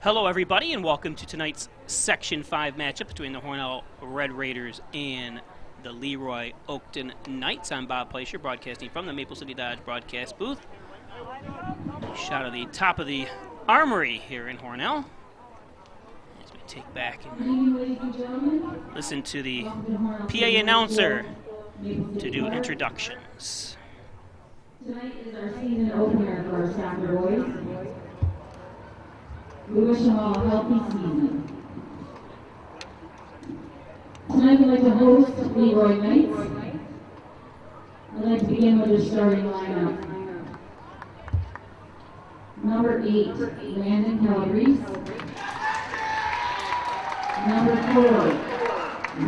Hello, everybody, and welcome to tonight's Section 5 matchup between the Hornell Red Raiders and the LeRoy Oatkan Knights. I'm Bob Plaisher, broadcasting from the Maple City Dodge broadcast booth. Shot of the top of the armory here in Hornell. As we take back and listen to the PA announcer to do introductions. Tonight is our season opener for our soccer boys. We wish them all a healthy season. Tonight we'd like to host LeRoy Knights. I'd like to begin with their starting lineup. Number 8, Brandon Calabrese. Number 4,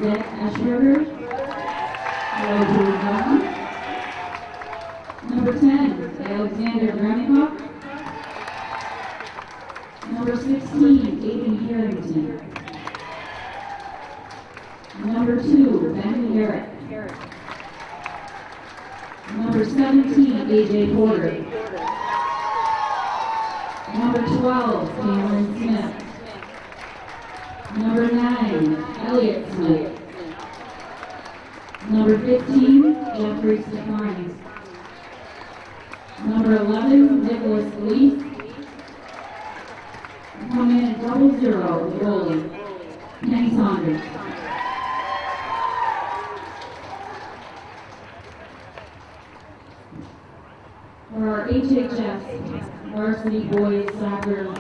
Zach Ashberger. Number 10, Alexander Granikoff. Number 16, Aiden Harrington. Number 2, Ben Garrett. Number 17, AJ Porter. Number 12, Cameron Smith. Number 9, Elliot Smith. Number 15, Jeffrey Stefani. Number 11, Nicholas Lee. Coming in at 00, goalie, Kenny Saunders. For our HHS Varsity Boys Soccer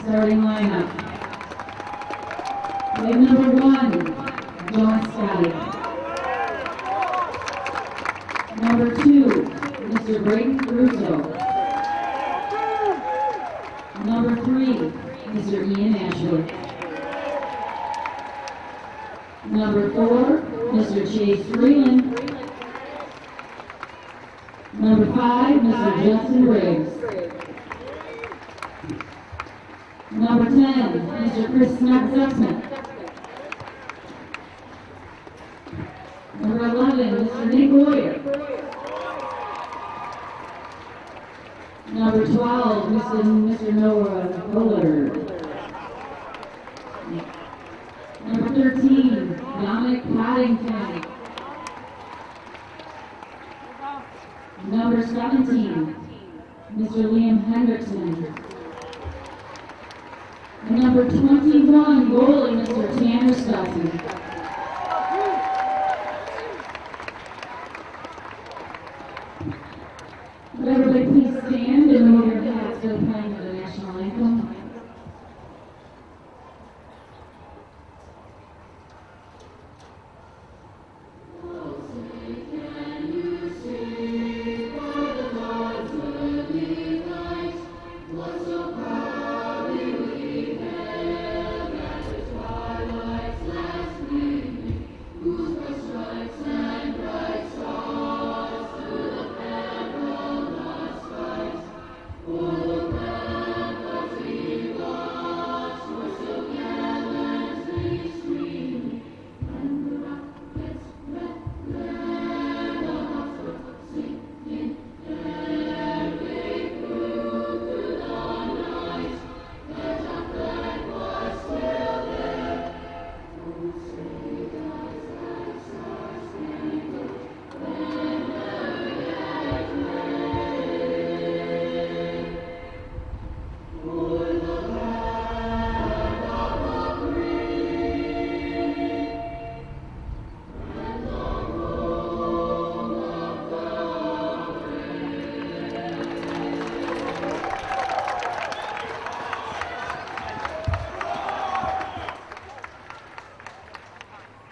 starting lineup, we have number 1, John Scotty. Number 2, Mr. Braden Caruso. Number 3, Mr. Ian Ashley. Number 4, Mr. Chase Freeland. Number 5, Mr. Justin Riggs. Number 10, Mr. Chris Zuxman. Number 11, Mr. Nick Boyer. Number 12, Mr. Noah Bullard. Number 13, Dominic Paddington. Number 17, Mr. Liam Hendrickson. And number 21, goalie, Mr. Tanner Stutson. Would everybody please stand and move your hats to the playing of the national anthem?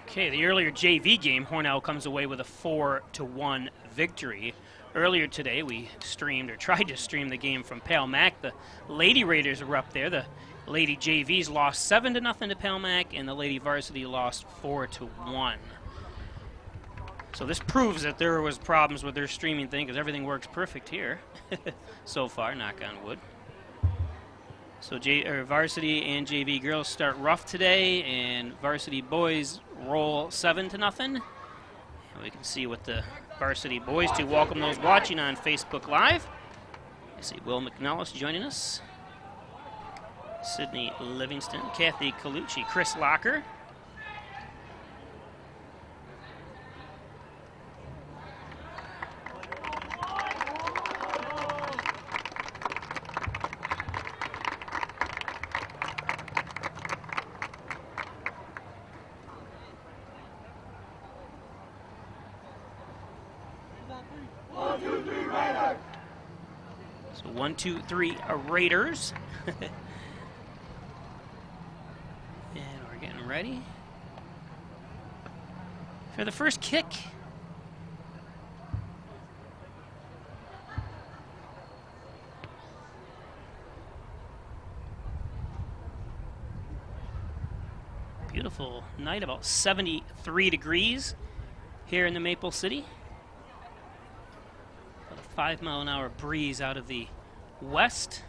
Okay, the earlier JV game, Hornell comes away with a 4-1 victory. Earlier today, we streamed, or tried to stream, the game from Pale Mac. The Lady Raiders were up there. The Lady JVs lost 7-0 to Pale Mac, and the Lady Varsity lost 4-1. So this proves that there was problems with their streaming thing, because everything works perfect here so far, knock on wood. So Varsity and JV girls start rough today, and Varsity boys roll 7-0. And we can see what the Varsity boys do. Welcome those watching on Facebook Live. I see Will McNellis joining us. Sydney Livingston, Kathy Colucci, Chris Locker. So 1, 2, 3 Raiders. And we're getting ready for the first kick. Beautiful night, about 73 degrees here in the Maple City. About a 5-mile-an-hour breeze out of the west.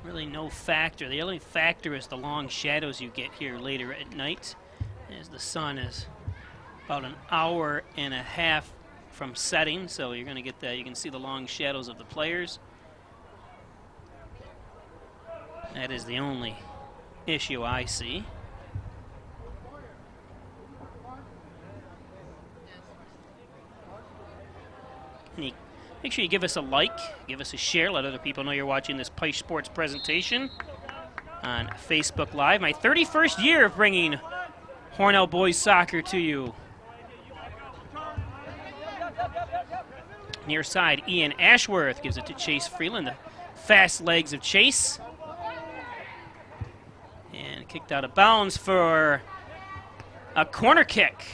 Really no factor. The only factor is the long shadows you get here later at night, as the sun is about an hour and a half from setting, so you're going to get that. You can see the long shadows of the players. That is the only issue I see. Make sure you give us a like, give us a share, let other people know you're watching this Peisch Sports presentation on Facebook Live. My 31st year of bringing Hornell boys soccer to you. Near side, Ian Ashworth gives it to Chase Freeland. The fast legs of Chase. And kicked out of bounds for a corner kick.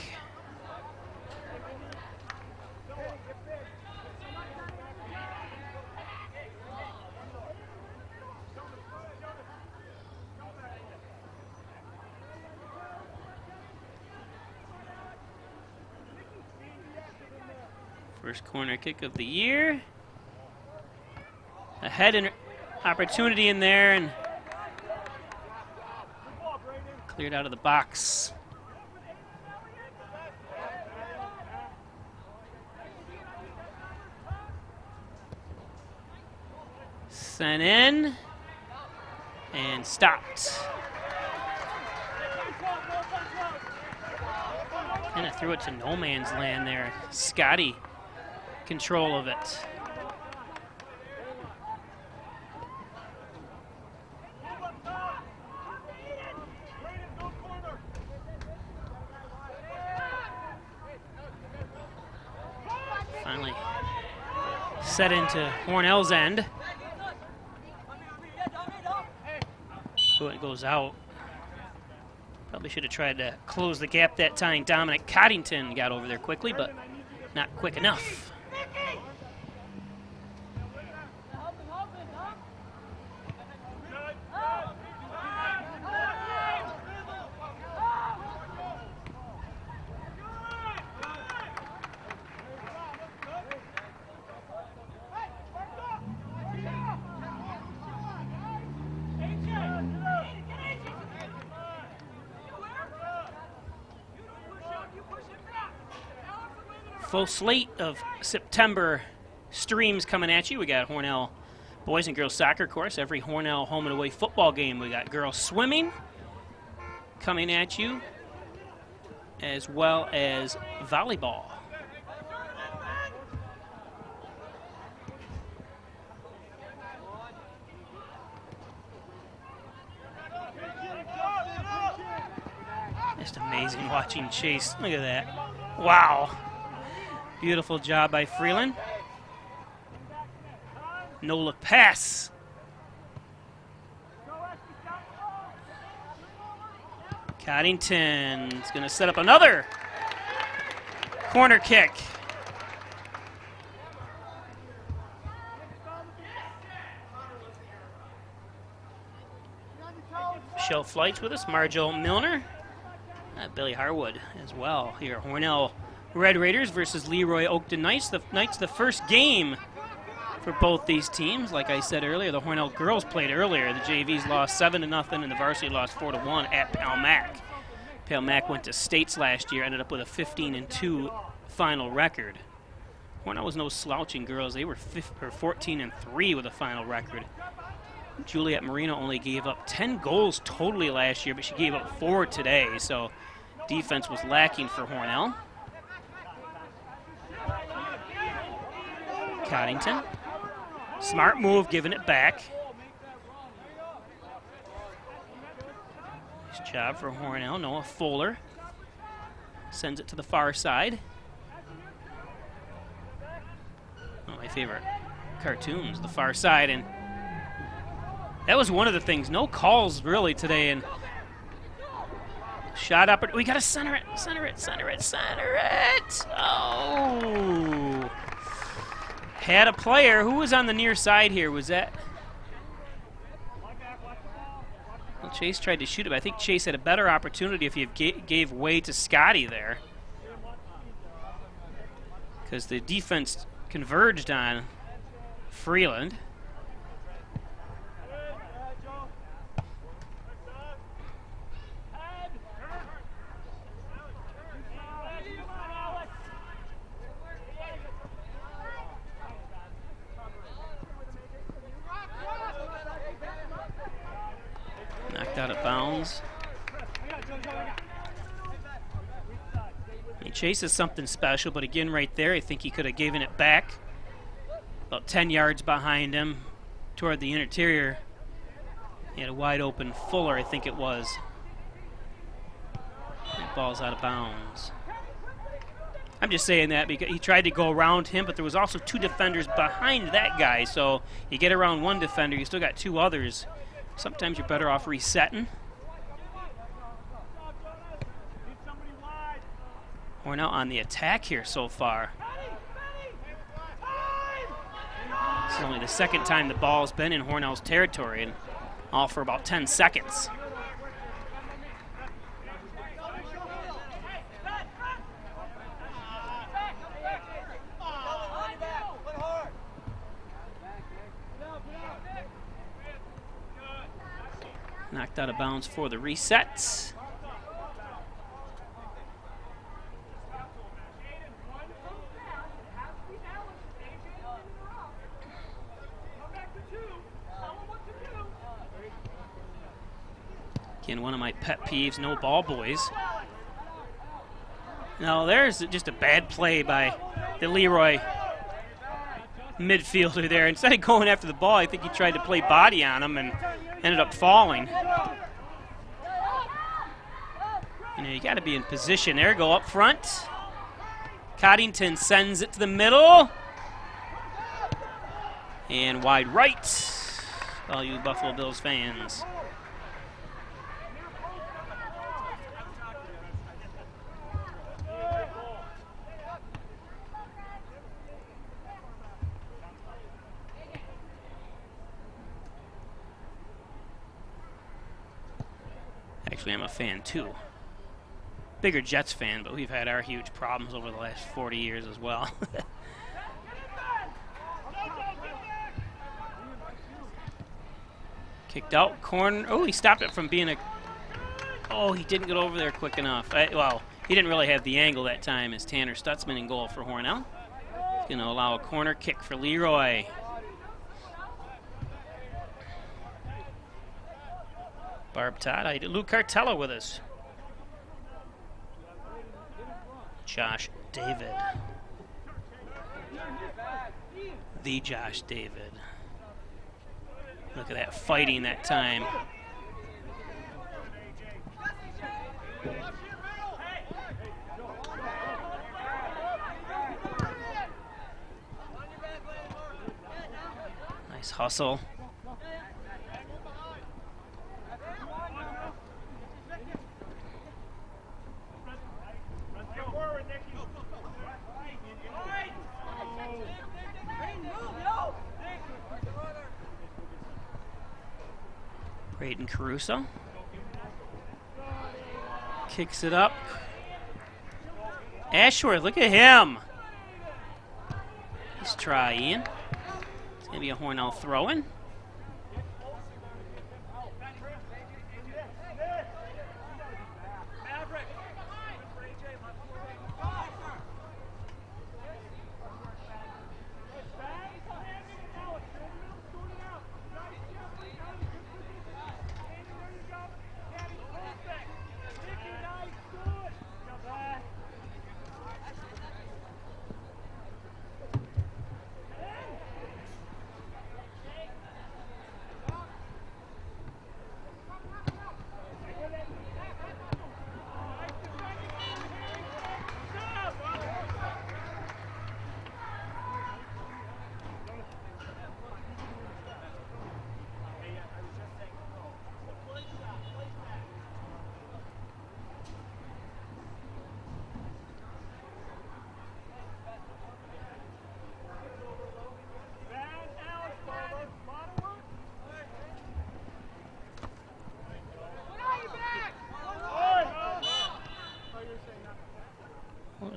First corner kick of the year. A head opportunity in there and cleared out of the box. Sent in and stopped. Kind of threw it to no man's land there. Scotty, control of it. Finally set into Hornell's end. So it goes out. Probably should have tried to close the gap that time. Dominic Coddington got over there quickly, but not quick enough. Full slate of September streams coming at you. We got Hornell boys and girls soccer, of course. Every Hornell home and away football game. We got girls swimming coming at you, as well as volleyball. Just amazing watching Chase. Look at that. Wow. Beautiful job by Freeland. No-look pass. Coddington is going to set up another corner kick. Michelle Fleitz with us, Marjo Milner, Billy Harwood as well here. Hornell Red Raiders versus LeRoy Oatkan Knights. The Knights, the first game for both these teams. Like I said earlier, the Hornell girls played earlier. The JVs lost 7-0, and the varsity lost 4-1 at Pal Mac. Pal Mac went to states last year, ended up with a 15-2 final record. Hornell was no slouching girls. They were 14-3 with a final record. Juliet Marino only gave up 10 goals totally last year, but she gave up 4 today, so defense was lacking for Hornell. Coddington. Smart move, giving it back. Nice job for Hornell. Noah Fuller sends it to the far side. One of my favorite cartoons, the far side, and that was one of the things. No calls really today, and shot up. We got to center it, center it, center it, center it. Oh. Had a player. Who was on the near side here? Was that? Well, Chase tried to shoot it, but I think Chase had a better opportunity if he gave way to Scotty there. Because the defense converged on Freeland. Knocked out of bounds. He chases something special, but again right there, I think he could have given it back. About 10 yards behind him toward the interior. He had a wide open Fuller, I think it was. That ball's out of bounds. I'm just saying that because he tried to go around him, but there was also 2 defenders behind that guy. So you get around 1 defender, you still got 2 others. Sometimes you're better off resetting. Hornell on the attack here so far. This is only the second time the ball's been in Hornell's territory, and all for about 10 seconds. Knocked out of bounds for the reset. Again, one of my pet peeves, no ball boys. Now there's just a bad play by the LeRoy midfielder there. Instead of going after the ball, I think he tried to play body on him and ended up falling. You know, you got to be in position there. Go up front. Coddington sends it to the middle. And wide right. All you Buffalo Bills fans. Actually, I'm a fan too. Bigger Jets fan, but we've had our huge problems over the last 40 years as well. Kicked out, corner. Oh, he stopped it from being a... Oh, he didn't get over there quick enough. Well, he didn't really have the angle that time as Tanner Stutzman in goal for Hornell. Going to allow a corner kick for LeRoy. Barb Todd, Luke Cartello with us. Josh David. The Josh David. Look at that fighting that time. Nice hustle. Braden Caruso kicks it up. Ashworth, look at him. Nice try, Ian. It's going to be a Hornell throw-in.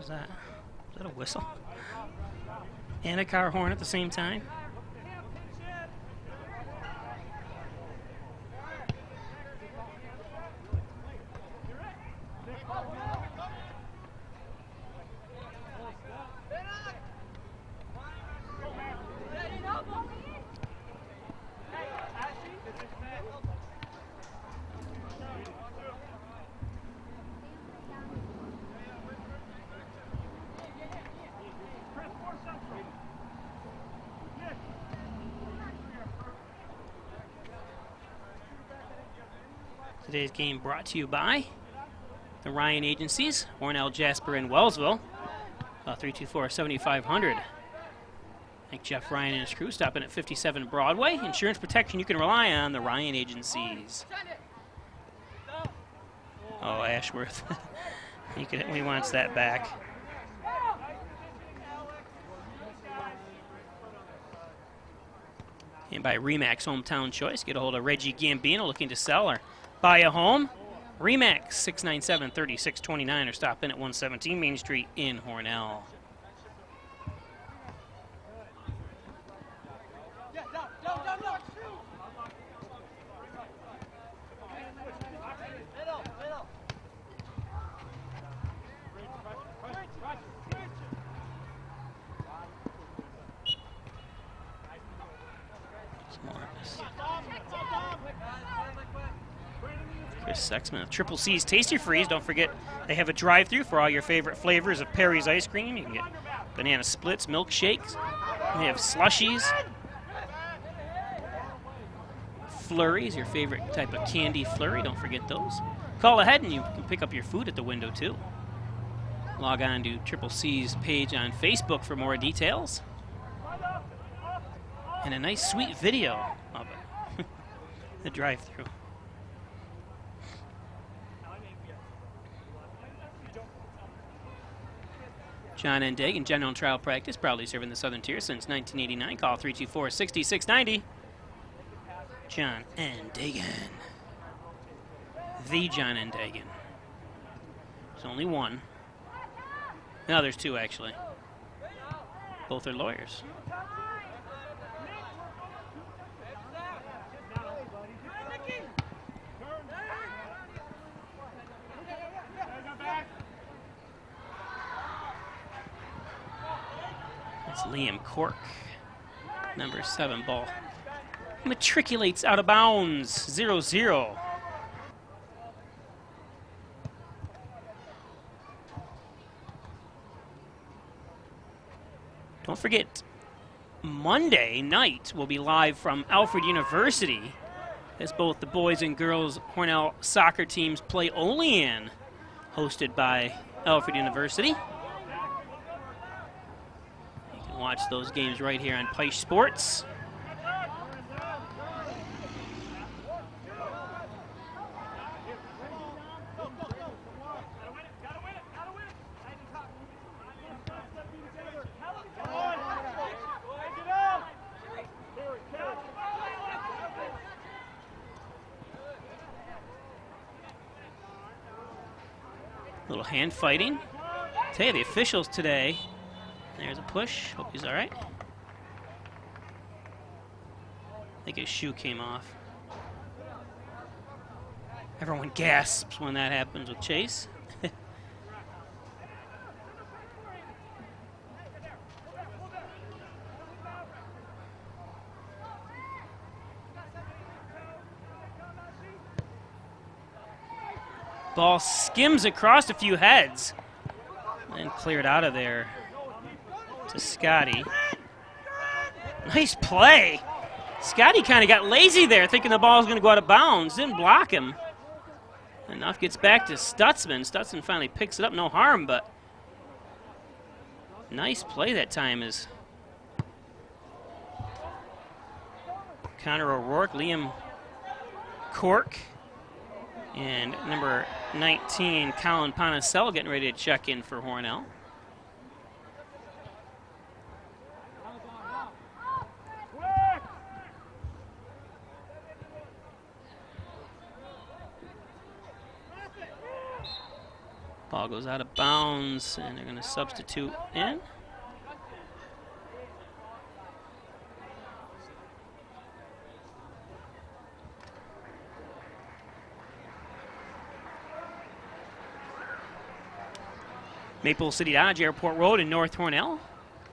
was that? Was that a whistle? And a car horn at the same time? Today's game brought to you by the Ryan Agencies, Hornell, Jasper, and Wellsville. 324-7500. Thank Jeff Ryan and his crew stopping at 57 Broadway. Insurance protection you can rely on, the Ryan Agencies. Oh, Ashworth. He wants that back. And by Remax Hometown Choice, get a hold of Reggie Gambino looking to sell or buy a home. Remax 697-3629 or stop in at 117 Main Street in Hornell. Chris Sexman of Triple C's Tasty Freeze. Don't forget they have a drive-thru for all your favorite flavors of Perry's ice cream. You can get banana splits, milkshakes. They have slushies. Flurries, your favorite type of candy flurry. Don't forget those. Call ahead and you can pick up your food at the window too. Log on to Triple C's page on Facebook for more details. And a nice sweet video of it. The drive-thru. John N. Dagan, general and trial practice, proudly serving the Southern Tier since 1989. Call 324-6690. John N. Dagan. The John N. Dagan. There's only one. No, there's two, actually. Both are lawyers. It's Liam Cork, number 7 ball. Matriculates out of bounds, 0-0. Don't forget, Monday night will be live from Alfred University as both the boys and girls Hornell soccer teams play Olean, hosted by Alfred University. You can watch those games right here on Peisch Sports. Little hand fighting. Tell you, the officials today. There's a push. Hope he's all right. I think his shoe came off. Everyone gasps when that happens with Chase. Ball skims across a few heads and cleared out of there to Scotty. Nice play. Scotty kind of got lazy there, thinking the ball was going to go out of bounds. Didn't block him. Enough gets back to Stutzman. Stutzman finally picks it up. No harm, but nice play that time is Connor O'Rourke, Liam Cork, and number 19, Colin Ponacell, getting ready to check in for Hornell. Ball goes out of bounds, and they're going to substitute in. Maple City Dodge, Airport Road in North Hornell.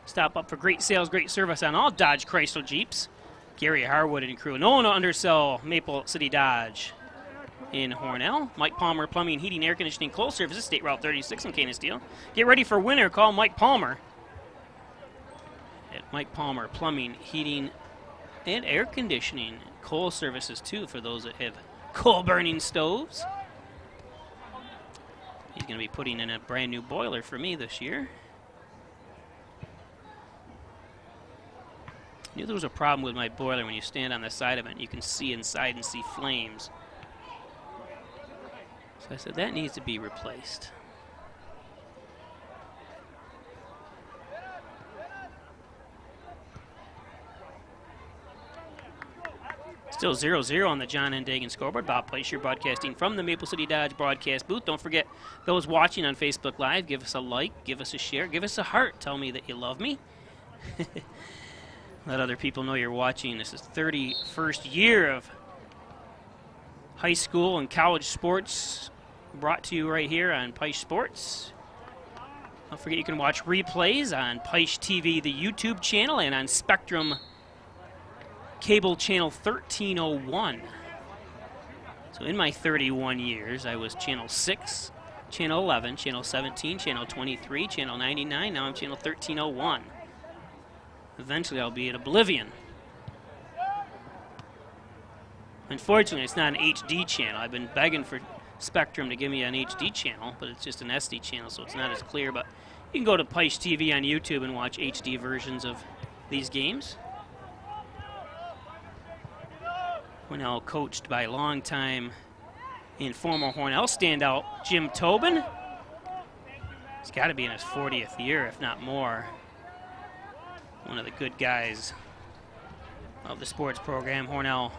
Stop up for great sales, great service on all Dodge Chrysler Jeeps. Gary Harwood and crew. No one to undersell Maple City Dodge in Hornell. Mike Palmer Plumbing, Heating, Air Conditioning, Coal Services, State Route 36 in Canisteel. Get ready for winter. Call Mike Palmer at Mike Palmer Plumbing, Heating, and Air Conditioning. Coal Services, too, for those that have coal-burning stoves. He's going to be putting in a brand new boiler for me this year. Knew there was a problem with my boiler. When you stand on the side of it, you can see inside and see flames. So I said that needs to be replaced. Still 0-0 on the John N. Dagan scoreboard. Bob Plaisher broadcasting from the Maple City Dodge broadcast booth. Don't forget, those watching on Facebook Live, give us a like, give us a share, give us a heart. Tell me that you love me. Let other people know you're watching. This is 31st year of high school and college sports brought to you right here on Peisch Sports. Don't forget you can watch replays on Peisch TV, the YouTube channel, and on Spectrum Cable Channel 1301. So in my 31 years, I was Channel 6, Channel 11, Channel 17, Channel 23, Channel 99. Now I'm Channel 1301. Eventually, I'll be at oblivion. Unfortunately, it's not an HD channel. I've been begging for Spectrum to give me an HD channel, but it's just an SD channel, so it's not as clear. But you can go to Peisch TV on YouTube and watch HD versions of these games. Hornell coached by longtime and former Hornell standout Jim Tobin. He's got to be in his 40th year, if not more. One of the good guys of the sports program. Hornell,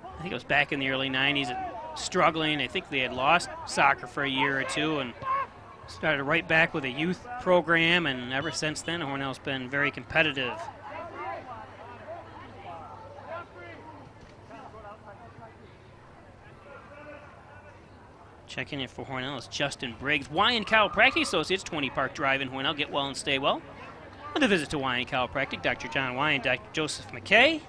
I think it was back in the early 90s, struggling. I think they had lost soccer for a year or two and started right back with a youth program, and ever since then, Hornell's been very competitive. Checking in for Hornell is Justin Briggs. Wyan Chiropractic Associates, 20 Park Drive in Hornell. Get well and stay well. On the visit to Wyan Chiropractic, Dr. John Wyan, Dr. Joseph McKay.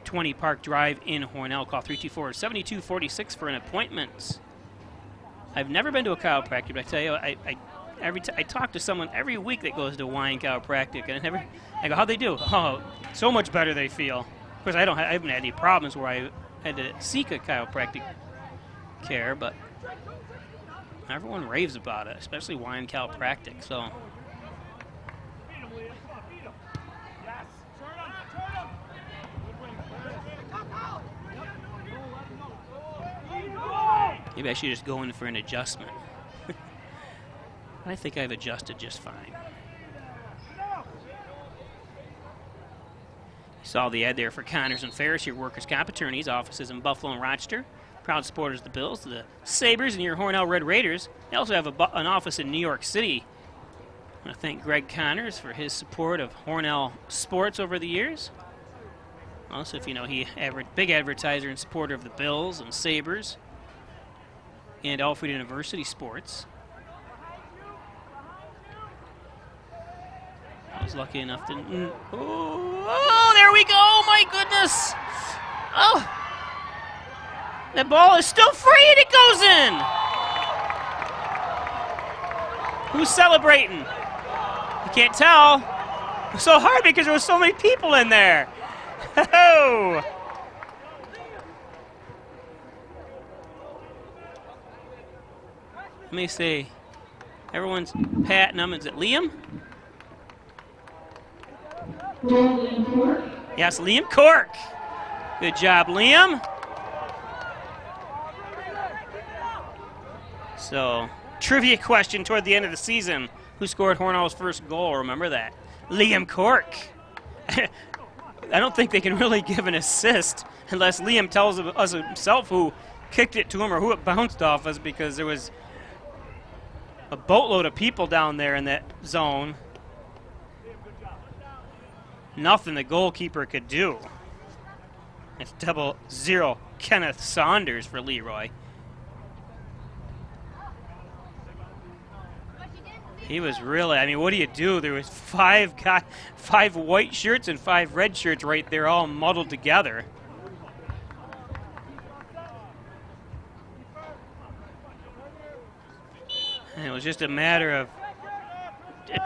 20 Park Drive in Hornell. Call 324-7246 for an appointment. I've never been to a chiropractor, but I tell you, I talk to someone every week that goes to Wyan Chiropractic, and I go, how'd they do? Oh, so much better they feel. Of course, I haven't had any problems where I had to seek a chiropractic care, but everyone raves about it, especially Wyan Chiropractic. So maybe I should just go in for an adjustment. I think I've adjusted just fine. You saw the ad there for Connors and Ferris, your workers' comp attorneys, offices in Buffalo and Rochester. Proud supporters of the Bills, the Sabres, and your Hornell Red Raiders. They also have an office in New York City. I want to thank Greg Connors for his support of Hornell sports over the years. Also, if you know, big advertiser and supporter of the Bills and Sabres and Alfred University sports. I was lucky enough to... Oh, there we go! My goodness! Oh! The ball is still free, and it goes in! Who's celebrating? You can't tell. It's so hard because there were so many people in there. Oh! Let me see. Everyone's patting them. Is it Liam? Liam Cork. Yes, Liam Cork. Good job, Liam. So, trivia question toward the end of the season. Who scored Hornell's first goal? Remember that. Liam Cork. I don't think they can really give an assist unless Liam tells us himself who kicked it to him or who it bounced off us, because there was a boatload of people down there in that zone. Nothing the goalkeeper could do. It's 0-0 Kenneth Saunders for LeRoy. He was really, I mean, what do you do? There was five white shirts and 5 red shirts right there, all muddled together. And it was just a matter of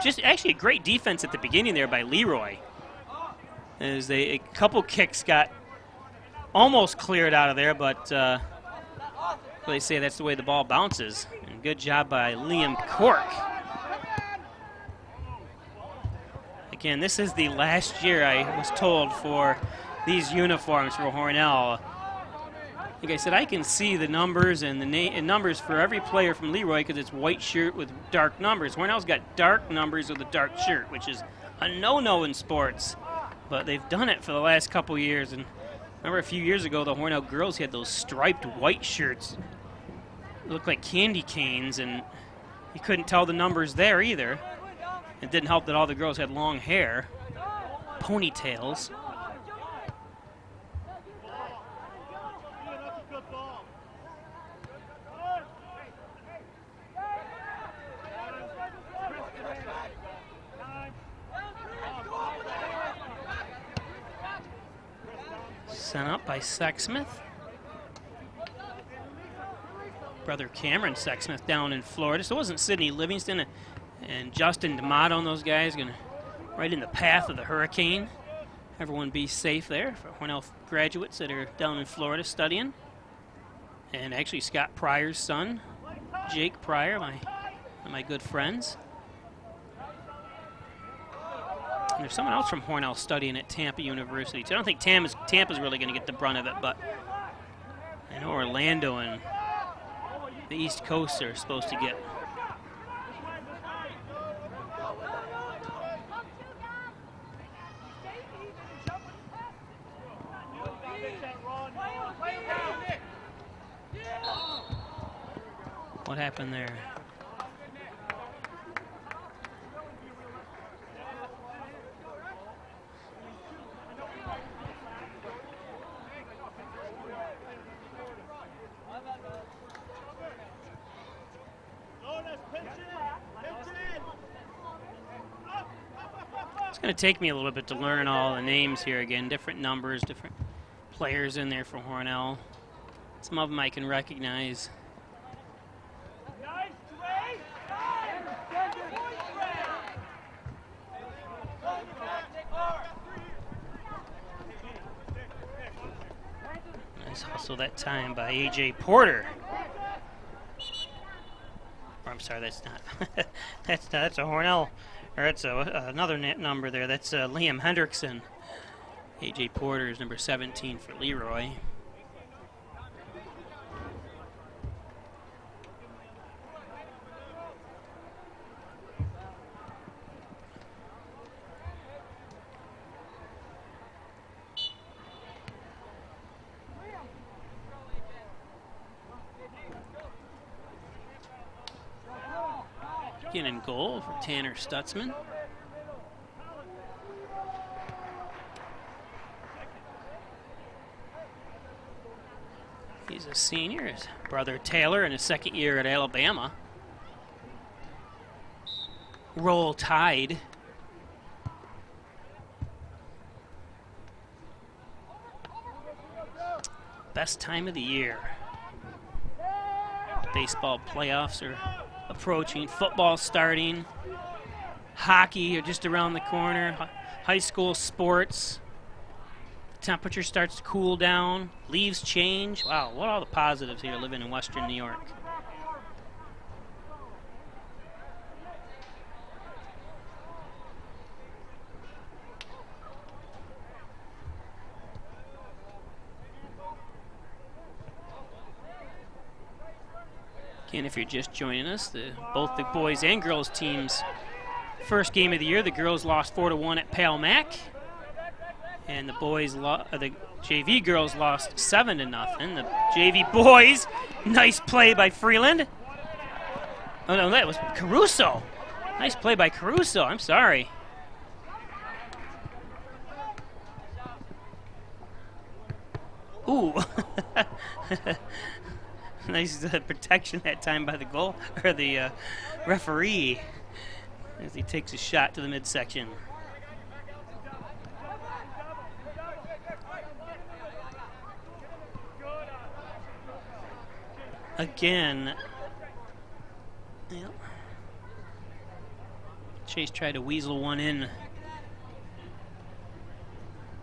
just actually a great defense at the beginning there by LeRoy. As a couple kicks got almost cleared out of there, but they say that's the way the ball bounces. And good job by Liam Cork. Again, this is the last year, I was told, for these uniforms for Hornell. Like I said, I can see the numbers and the numbers for every player from LeRoy because it's white shirt with dark numbers. Hornell's got dark numbers with a dark shirt, which is a no-no in sports. But they've done it for the last couple years. And remember a few years ago, the Hornell girls had those striped white shirts. It looked like candy canes, and you couldn't tell the numbers there either. It didn't help that all the girls had long hair, ponytails. Sent up by Sexsmith. Brother Cameron Sexsmith down in Florida. So it wasn't Sidney Livingston and Justin D'Amato and those guys going to right in the path of the hurricane. Everyone be safe there for Hornell graduates that are down in Florida studying. And actually Scott Pryor's son, Jake Pryor, my good friends. And there's someone else from Hornell studying at Tampa University. So I don't think Tampa's really going to get the brunt of it, but I know Orlando and the East Coast are supposed to get. What happened there? It's going to take me a little bit to learn all the names here again. Different numbers, different players in there for Hornell. Some of them I can recognize. Nice hustle that time by A.J. Porter. Or I'm sorry, that's not. That's a Hornell. Or it's another net number there. That's Liam Hendrickson. A.J. Porter is number 17 for LeRoy. In goal for Tanner Stutzman. He's a senior. His brother Taylor in his second year at Alabama. Roll Tide. Best time of the year. Baseball playoffs are approaching, football starting, hockey are just around the corner, high school sports. The temperature starts to cool down, leaves change. Wow, what are all the positives here living in Western New York? And if you're just joining us, both the boys and girls teams' first game of the year, the girls lost 4-1 at Pale Mac, and the the JV girls lost 7-0. The JV boys, nice play by Freeland. Oh, no, that was Caruso. Nice play by Caruso. I'm sorry. Ooh. Nice protection that time by the goal, or the referee, as he takes a shot to the midsection. Again, yeah. Chase tried to weasel one in.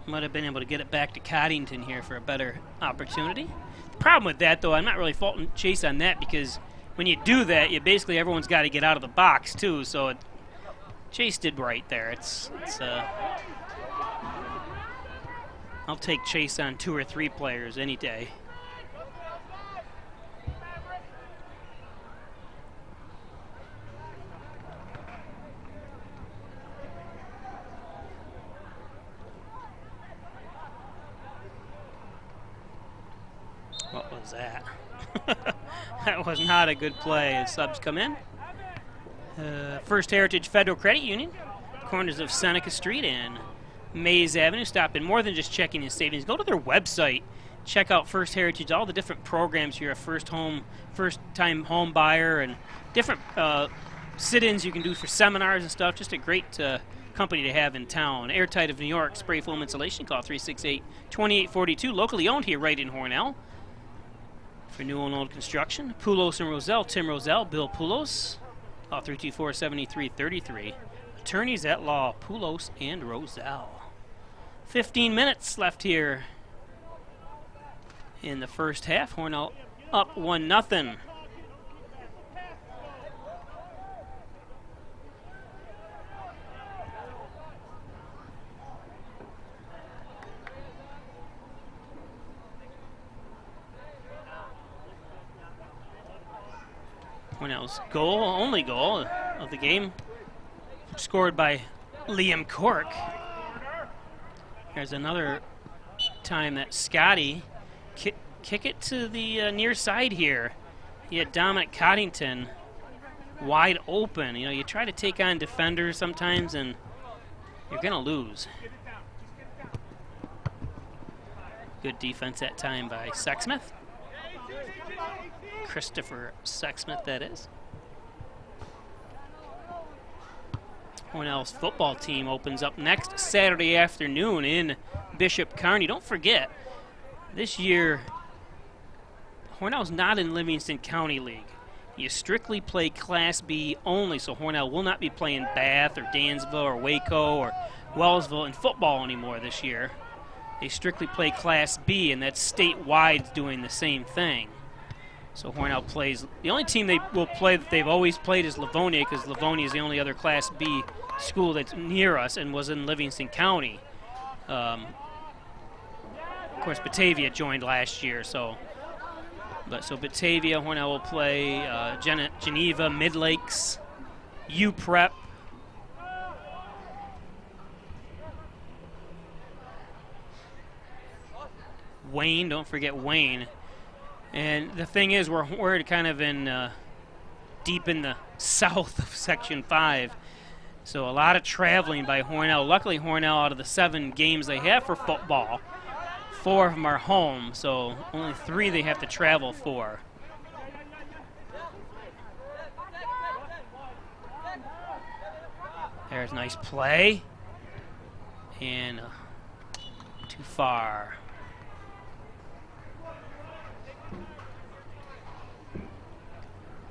Might have been able to get it back to Coddington here for a better opportunity. The problem with that, though, I'm not really faulting Chase on that, because when you do that, you basically everyone's got to get out of the box too. So Chase did right there. I'll take Chase on 2 or 3 players any day. What was that? That was not a good play as subs come in. First Heritage Federal Credit Union, corners of Seneca Street and Mays Avenue. Stop in more than just checking in savings. Go to their website. Check out First Heritage, all the different programs here, a first-time home buyer, and different sit-ins you can do for seminars and stuff. Just a great company to have in town. Airtight of New York, spray foam insulation. Call 368-2842. Locally owned here right in Hornell. For new and old construction, Poulos and Roselle, Tim Roselle, Bill Poulos, 324-7333. Attorneys at law, Poulos and Roselle. 15 minutes left here in the first half. Hornell up 1-0. Hornell's only goal of the game, scored by Liam Cork. There's another time that Scotty kick it to the near side here. He had Dominic Coddington wide open. You know, you try to take on defenders sometimes and you're going to lose. Good defense that time by Sexsmith. Christopher Sexsmith, that is. Hornell's football team opens up next Saturday afternoon in Bishop Kearney. Don't forget, this year, Hornell's not in Livingston County League. You strictly play Class B only, so Hornell will not be playing Bath or Dansville or Waco or Wellsville in football anymore this year. They strictly play Class B, and that's statewide doing the same thing. So Hornell plays. The only team they will play that they've always played is Livonia, because Livonia is the only other Class B school that's near us and was in Livingston County. Of course, Batavia joined last year, so Batavia, Hornell will play Geneva, Mid-Lakes, UPrep. Wayne, don't forget Wayne. And the thing is, we're kind of in deep in the south of Section 5, so a lot of traveling by Hornell. Luckily, Hornell, out of the 7 games they have for football, 4 of them are home, so only 3 they have to travel for. There's a nice play, and too far.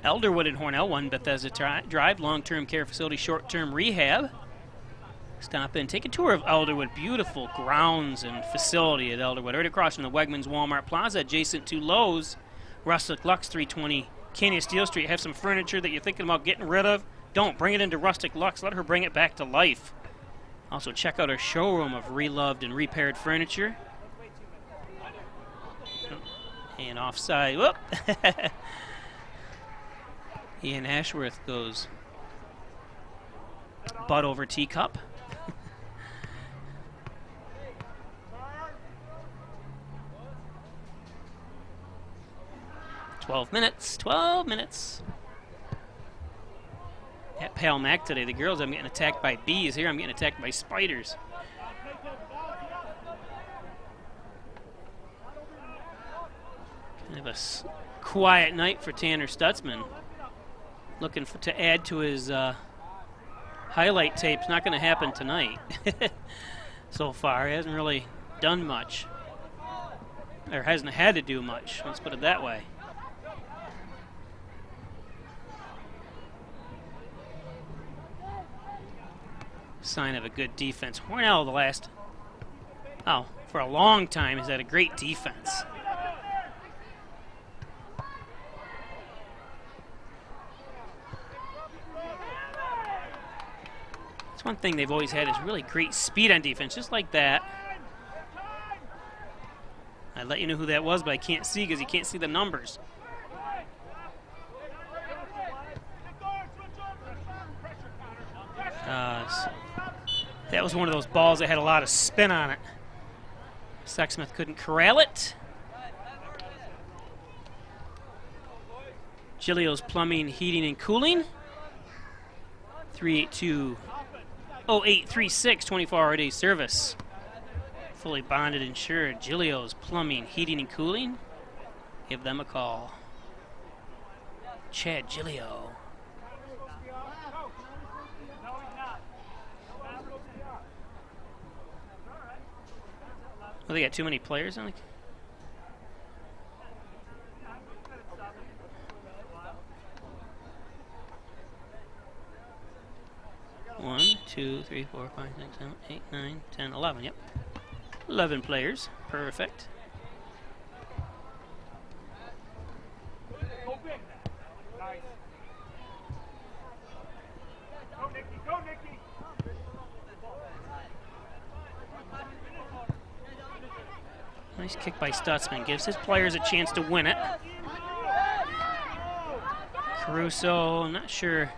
Elderwood and Hornell, one Bethesda Drive, long-term care facility, short-term rehab. Stop in, take a tour of Elderwood. Beautiful grounds and facility at Elderwood, right across from the Wegmans Walmart Plaza, adjacent to Lowe's. Rustic Lux, 320 Canyon Steel Street. Have some furniture that you're thinking about getting rid of? Don't, bring it into Rustic Lux. Let her bring it back to life. Also, check out our showroom of reloved and repaired furniture. And offside, whoop. Ian Ashworth goes butt over teacup. 12 minutes. Pale Mac today. The girls, I'm getting attacked by bees. Here I'm getting attacked by spiders. Kind of a quiet night for Tanner Stutzman. Looking to add to his highlight tapes. Not going to happen tonight. So far, he hasn't really done much. Or hasn't had to do much. Let's put it that way. Sign of a good defense. Hornell, for a long time, has had a great defense. That's one thing they've always had is really great speed on defense, just like that. I'd let you know who that was, but I can't see because you can't see the numbers. That was one of those balls that had a lot of spin on it. Sexsmith couldn't corral it. Giglio's Plumbing, Heating, and Cooling. 382-0836, 24-hour-a-day service. Fully bonded, insured. Giglio's Plumbing, Heating, and Cooling. Give them a call. Chad Giglio. Oh, they got too many players on it. One, 2, 3, 4, 5, 6, 7, 8, 9, 10, 11. Yep. 11 players. Perfect. Nice kick by Stutzman. Gives his players a chance to win it. Caruso, I'm not sure.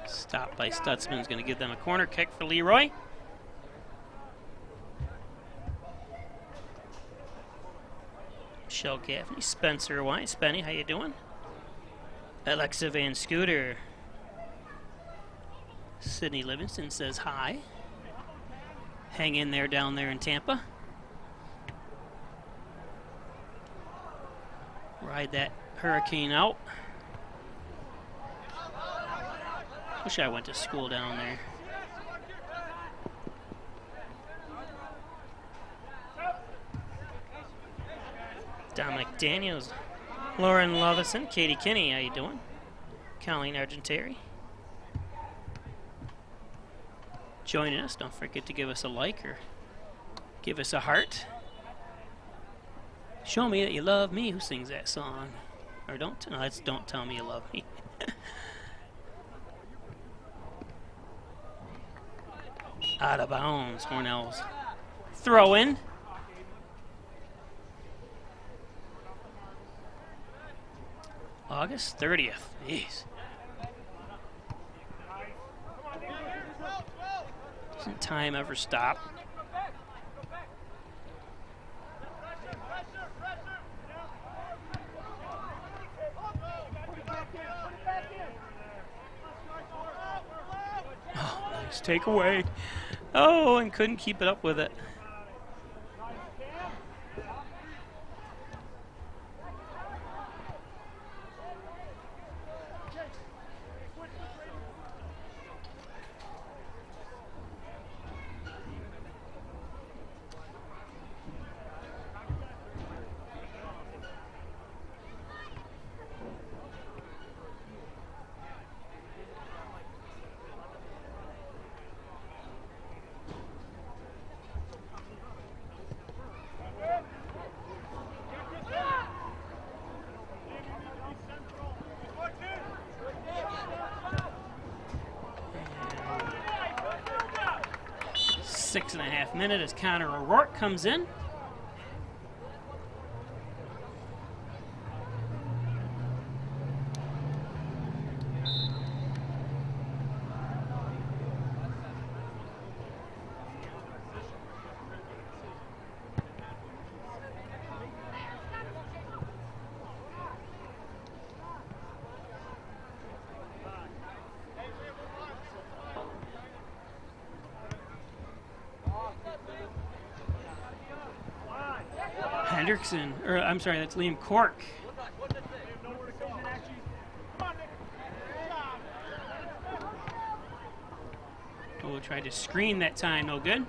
Stop by Stutzman is going to give them a corner kick for LeRoy. Michelle Gaffney, Spencer White, Spenny, how you doing? Alexa Van Scooter. Sydney Livingston says hi. Hang in there down there in Tampa. Ride that hurricane out. Wish I went to school down there. Dominic Daniels, Lauren Lovison, Katie Kinney, how you doing? Colleen Argentari. Joining us, don't forget to give us a like or give us a heart. Show me that you love me. Who sings that song? Or don't, no, that's Don't Tell Me You Love Me. Out of bounds, Hornell's throw in. August 30th. Jeez. Doesn't time ever stop? Oh, nice takeaway. Oh, and couldn't keep it up with it. 6.5 minutes as Connor O'Rourke comes in. Hendrickson, or I'm sorry, that's Liam Cork. Oh, tried to screen that time, no good.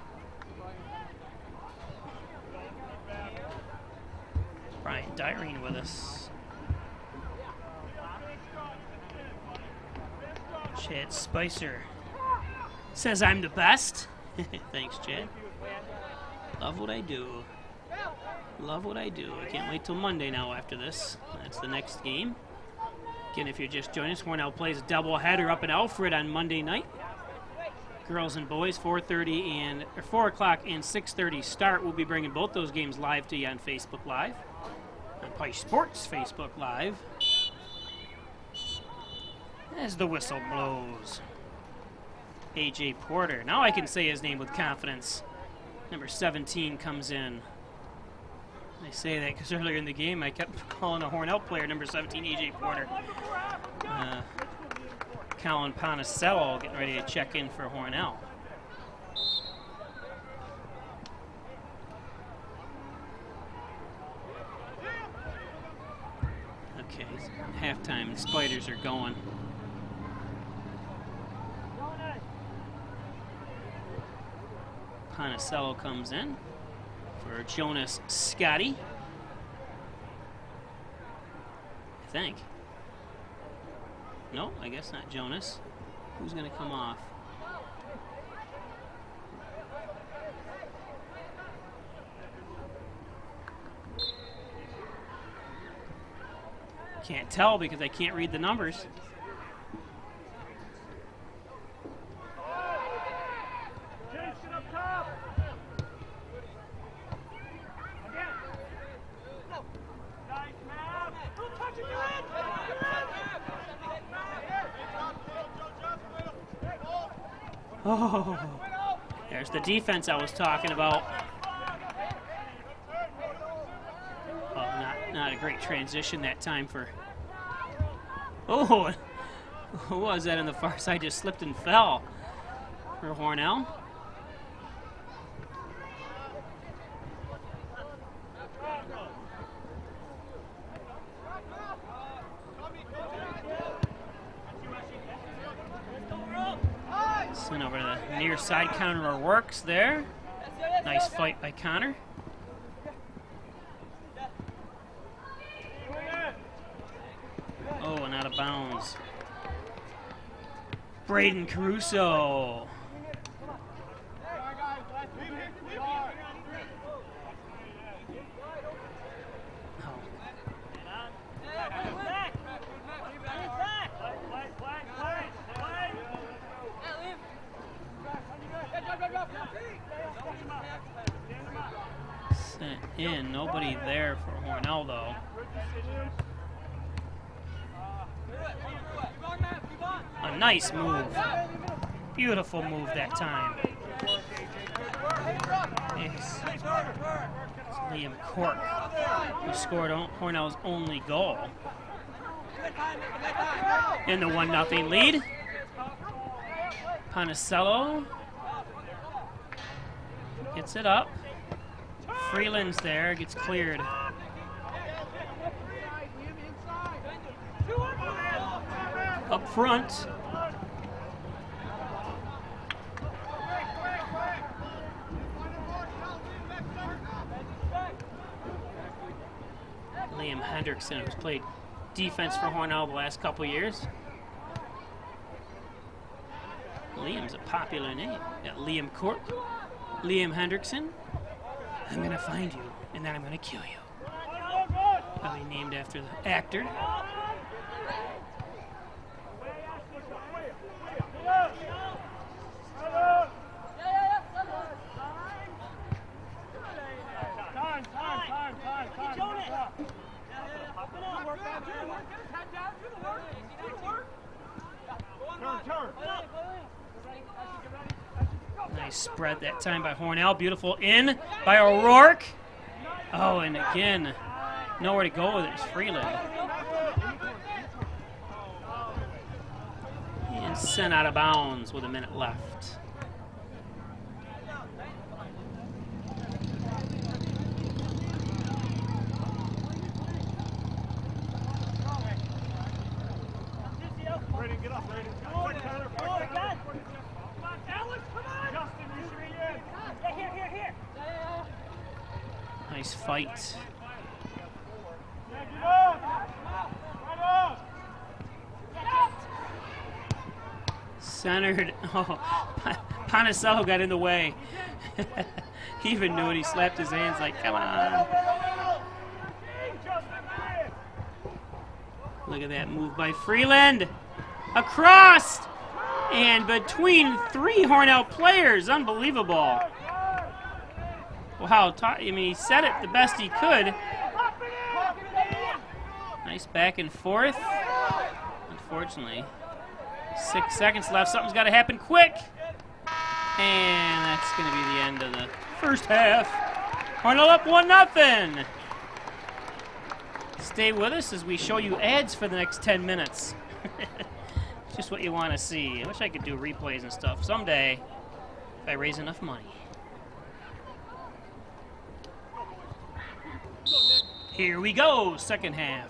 Brian Dyrene with us. Chad Spicer says I'm the best. Thanks, Chad. Love what I do. Love what I do. I can't wait till Monday now after this. That's the next game. Again, if you're just joining us, Hornell plays a doubleheader up in Alfred on Monday night. Girls and boys, 4 o'clock and 6:30 start. We'll be bringing both those games live to you on Facebook Live, on Pike Sports Facebook Live, as the whistle blows. A.J. Porter. Now I can say his name with confidence. Number 17 comes in. I say that because earlier in the game I kept calling a Hornell player, number 17, A.J. Porter. Colin Ponicello getting ready to check in for Hornell. Okay, halftime, the Spiders are going. Ponicello comes in for Jonas Scotty, I think. No, I guess not Jonas. Who's going to come off? Can't tell because I can't read the numbers. Oh, there's the defense I was talking about. Oh, not a great transition that time for. Oh, who was that on the far side? Just slipped and fell for Hornell. Sent over to the near side counter works there. Nice fight by Connor. Oh, and out of bounds. Braden Caruso. Sent in, nobody there for Hornell though. A nice move. Beautiful move that time. It's Liam Cork, who scored Hornell's only goal in the 1-0 lead. Ponicello gets it up. Freeland's there, gets cleared. Up front. Liam Hendrickson, who's played defense for Hornell the last couple years. Liam's a popular name. Got Liam Cork, Liam Hendrickson. I'm gonna find you, and then I'm gonna kill you. Probably named after the actor. Nice spread that time by Hornell. Beautiful in by O'Rourke. Oh, and again, nowhere to go with it. It's Freeland. And sent out of bounds with a minute left. Nice fight. Centered. Oh, Panicello got in the way. He even knew it. He slapped his hands like, come on. Look at that move by Freeland. Across! And between 3 Hornell players. Unbelievable. Wow, I mean, he said it the best he could. Nice back and forth. Unfortunately, 6 seconds left. Something's got to happen quick. And that's going to be the end of the first half. Hornell up 1-0. Stay with us as we show you ads for the next 10 minutes. Just what you want to see. I wish I could do replays and stuff someday if I raise enough money. Here we go, second half.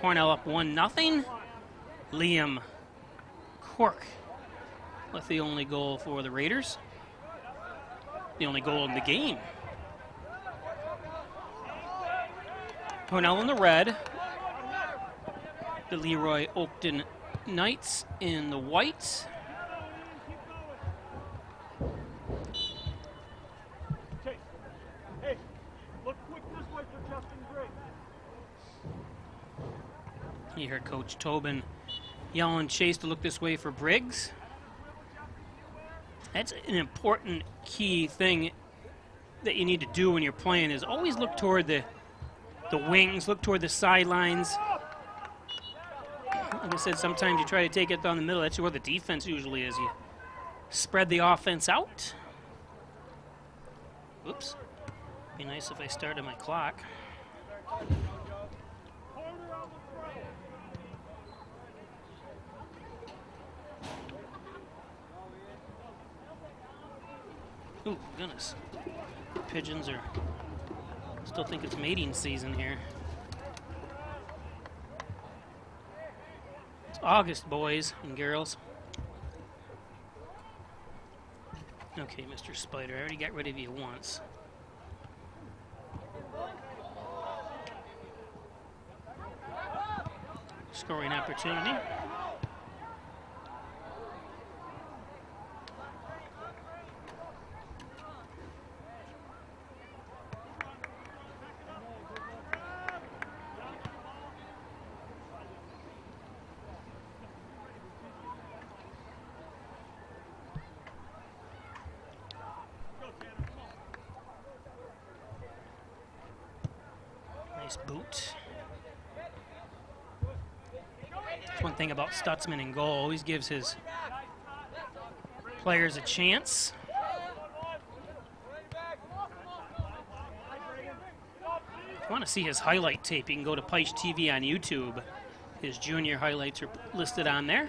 Hornell up 1-0. Liam Cork with the only goal for the Raiders. The only goal in the game. Hornell in the red. The LeRoy Oatkan Knights in the white. You heard Coach Tobin yelling Chase to look this way for Briggs. That's an important key thing that you need to do when you're playing is always look toward the wings, look toward the sidelines. Like I said, sometimes you try to take it down the middle. That's where the defense usually is. You spread the offense out. Oops. Be nice if I started my clock. Ooh, goodness. Pigeons are... Still think it's mating season here. It's August, boys and girls. Okay, Mr. Spider, I already got rid of you once. Scoring opportunity. Nice boot. That's one thing about Stutzman in goal. Always gives his players a chance. If you want to see his highlight tape, you can go to Peisch TV on YouTube. His junior highlights are listed on there.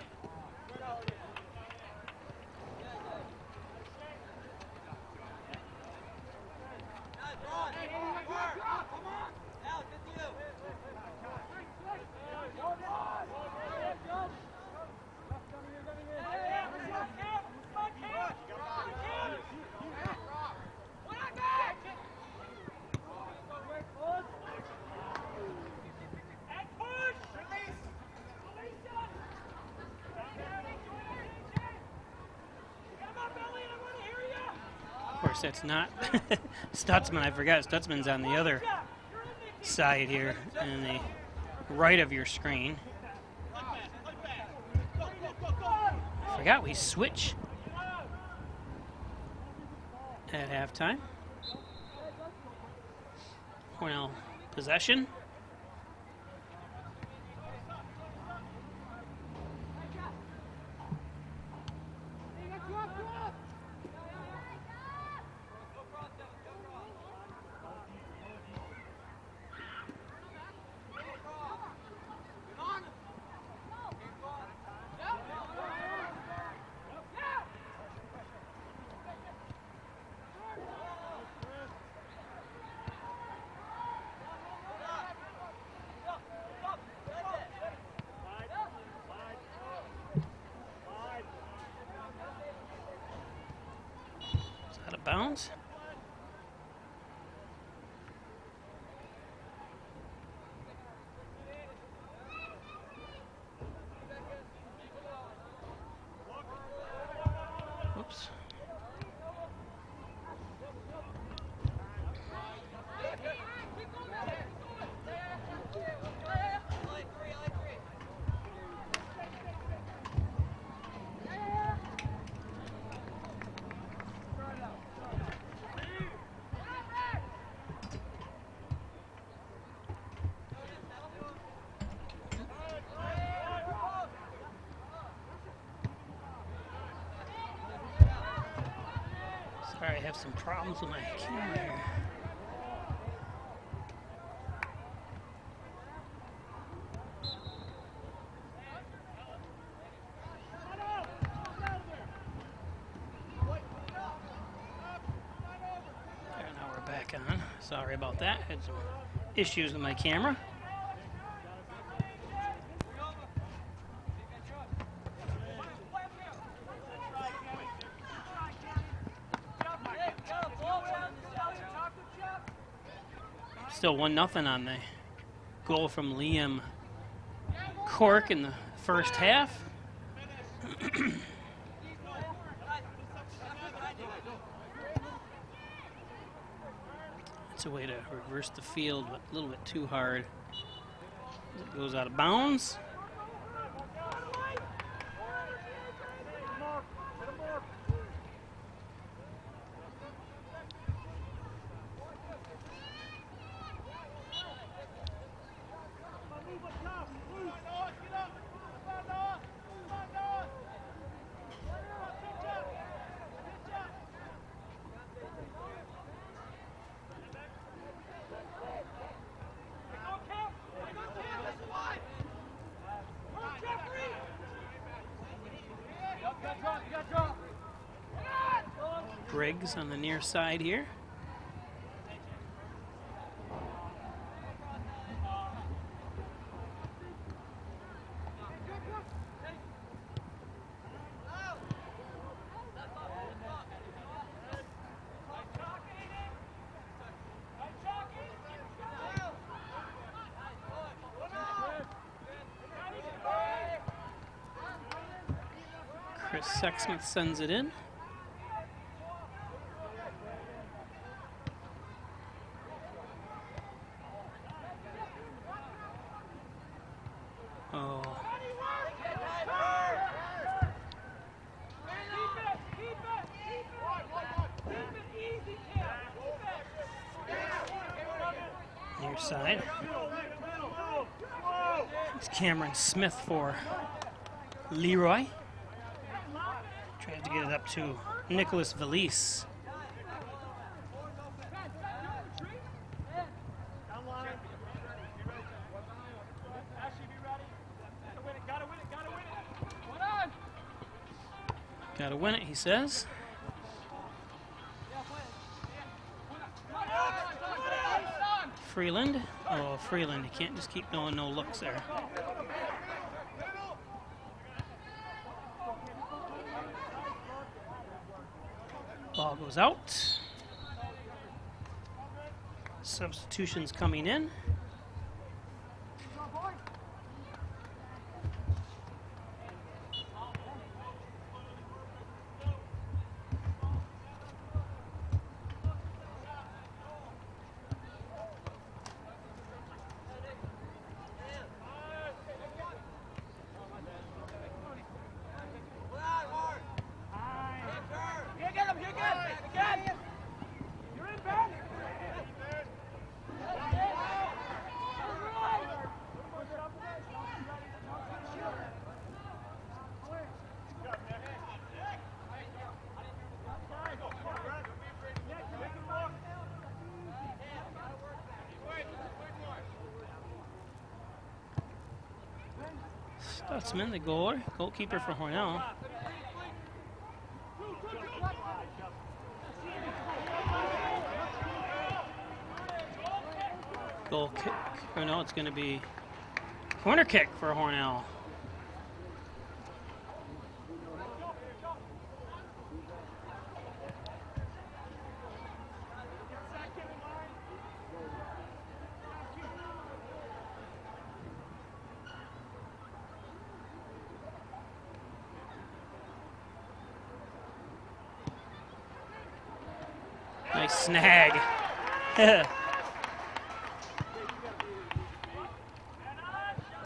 Of course, that's not Stutzman. I forgot Stutzman's on the other side here, on the right of your screen. I forgot we switch at halftime. Hornell possession. Sorry, I have some problems with my camera here. There, now we're back on. Sorry about that. Had some issues with my camera. Still 1-0 on the goal from Liam Cork in the first half. It's a way to reverse the field, but a little bit too hard. It goes out of bounds. Briggs on the near side here. Chris Sexsmith sends it in. Near side. It's Cameron Smith for LeRoy. Tries to get it up to Nicholas Valise. Gotta win it, he says. Freeland. Oh, Freeland. You can't just keep doing no looks there. Ball goes out. Substitutions coming in. Stutzman, the goalkeeper for Hornell. Goal kick. Oh no, it's going to be corner kick for Hornell. Nice snag. Out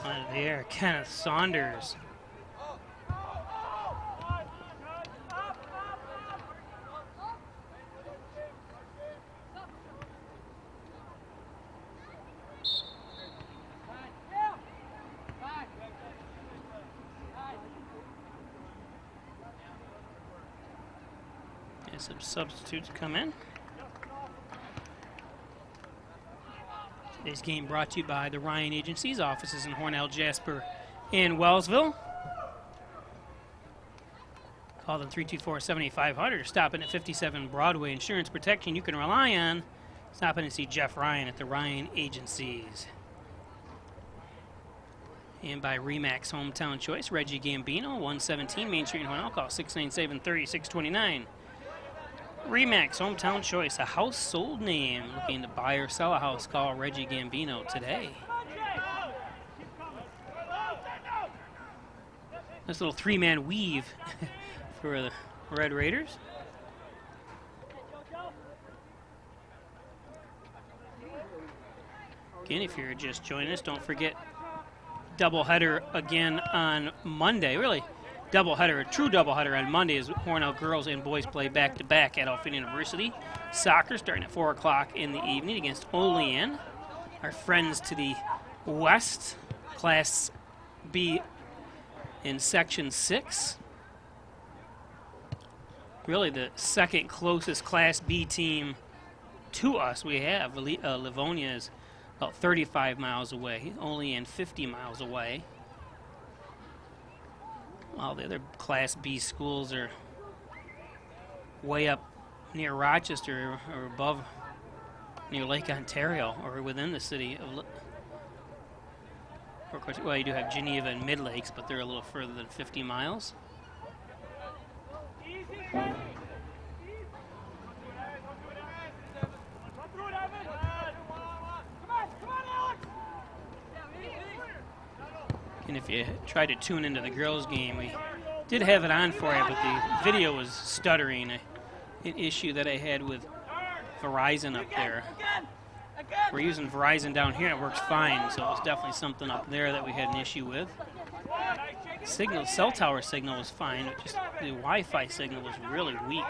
of the air, Kenneth Saunders. Some substitutes come in. Today's game brought to you by the Ryan Agency's offices in Hornell, Jasper, and Wellsville. Call them 324-7500 or stop in at 57 Broadway. Insurance protection you can rely on. Stop in and see Jeff Ryan at the Ryan Agencies. And by Remax Hometown Choice, Reggie Gambino, 117 Main Street in Hornell. Call 697-3629. Remax Hometown Choice, a household name. Looking to buy or sell a house, call Reggie Gambino today. This little three-man weave for the Red Raiders. Again, if you're just joining us, don't forget doubleheader again on Monday. Really, doubleheader, a true doubleheader on Monday as Hornell girls and boys play back-to-back at Alpena University. Soccer starting at 4 o'clock in the evening against Olean. Our friends to the west, Class B in Section 6. Really the second closest Class B team to us we have. Livonia is about 35 miles away, Olean 50 miles away. All the other Class B schools are way up near Rochester or above near Lake Ontario or within the city of of course, well, you do have Geneva and Mid Lakes, but they're a little further than 50 miles. And if you try to tune into the girls' game, we did have it on for you, but the video was stuttering. An issue that I had with Verizon up there. We're using Verizon down here, and it works fine, so it was definitely something up there that we had an issue with. Signal, cell tower signal was fine, but just the Wi-Fi signal was really weak.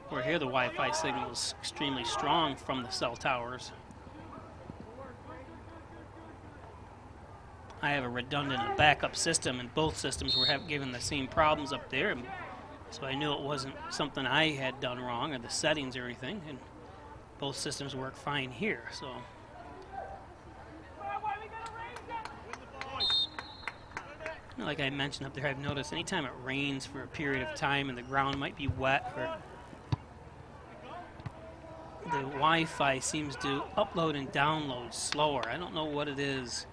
Where here the Wi-Fi signal is extremely strong from the cell towers. I have a redundant backup system, and both systems were given the same problems up there, so I knew it wasn't something I had done wrong or the settings or anything, and both systems work fine here. So like I mentioned up there, I've noticed anytime it rains for a period of time and the ground might be wet, or the Wi-Fi seems to upload and download slower. I don't know what it is,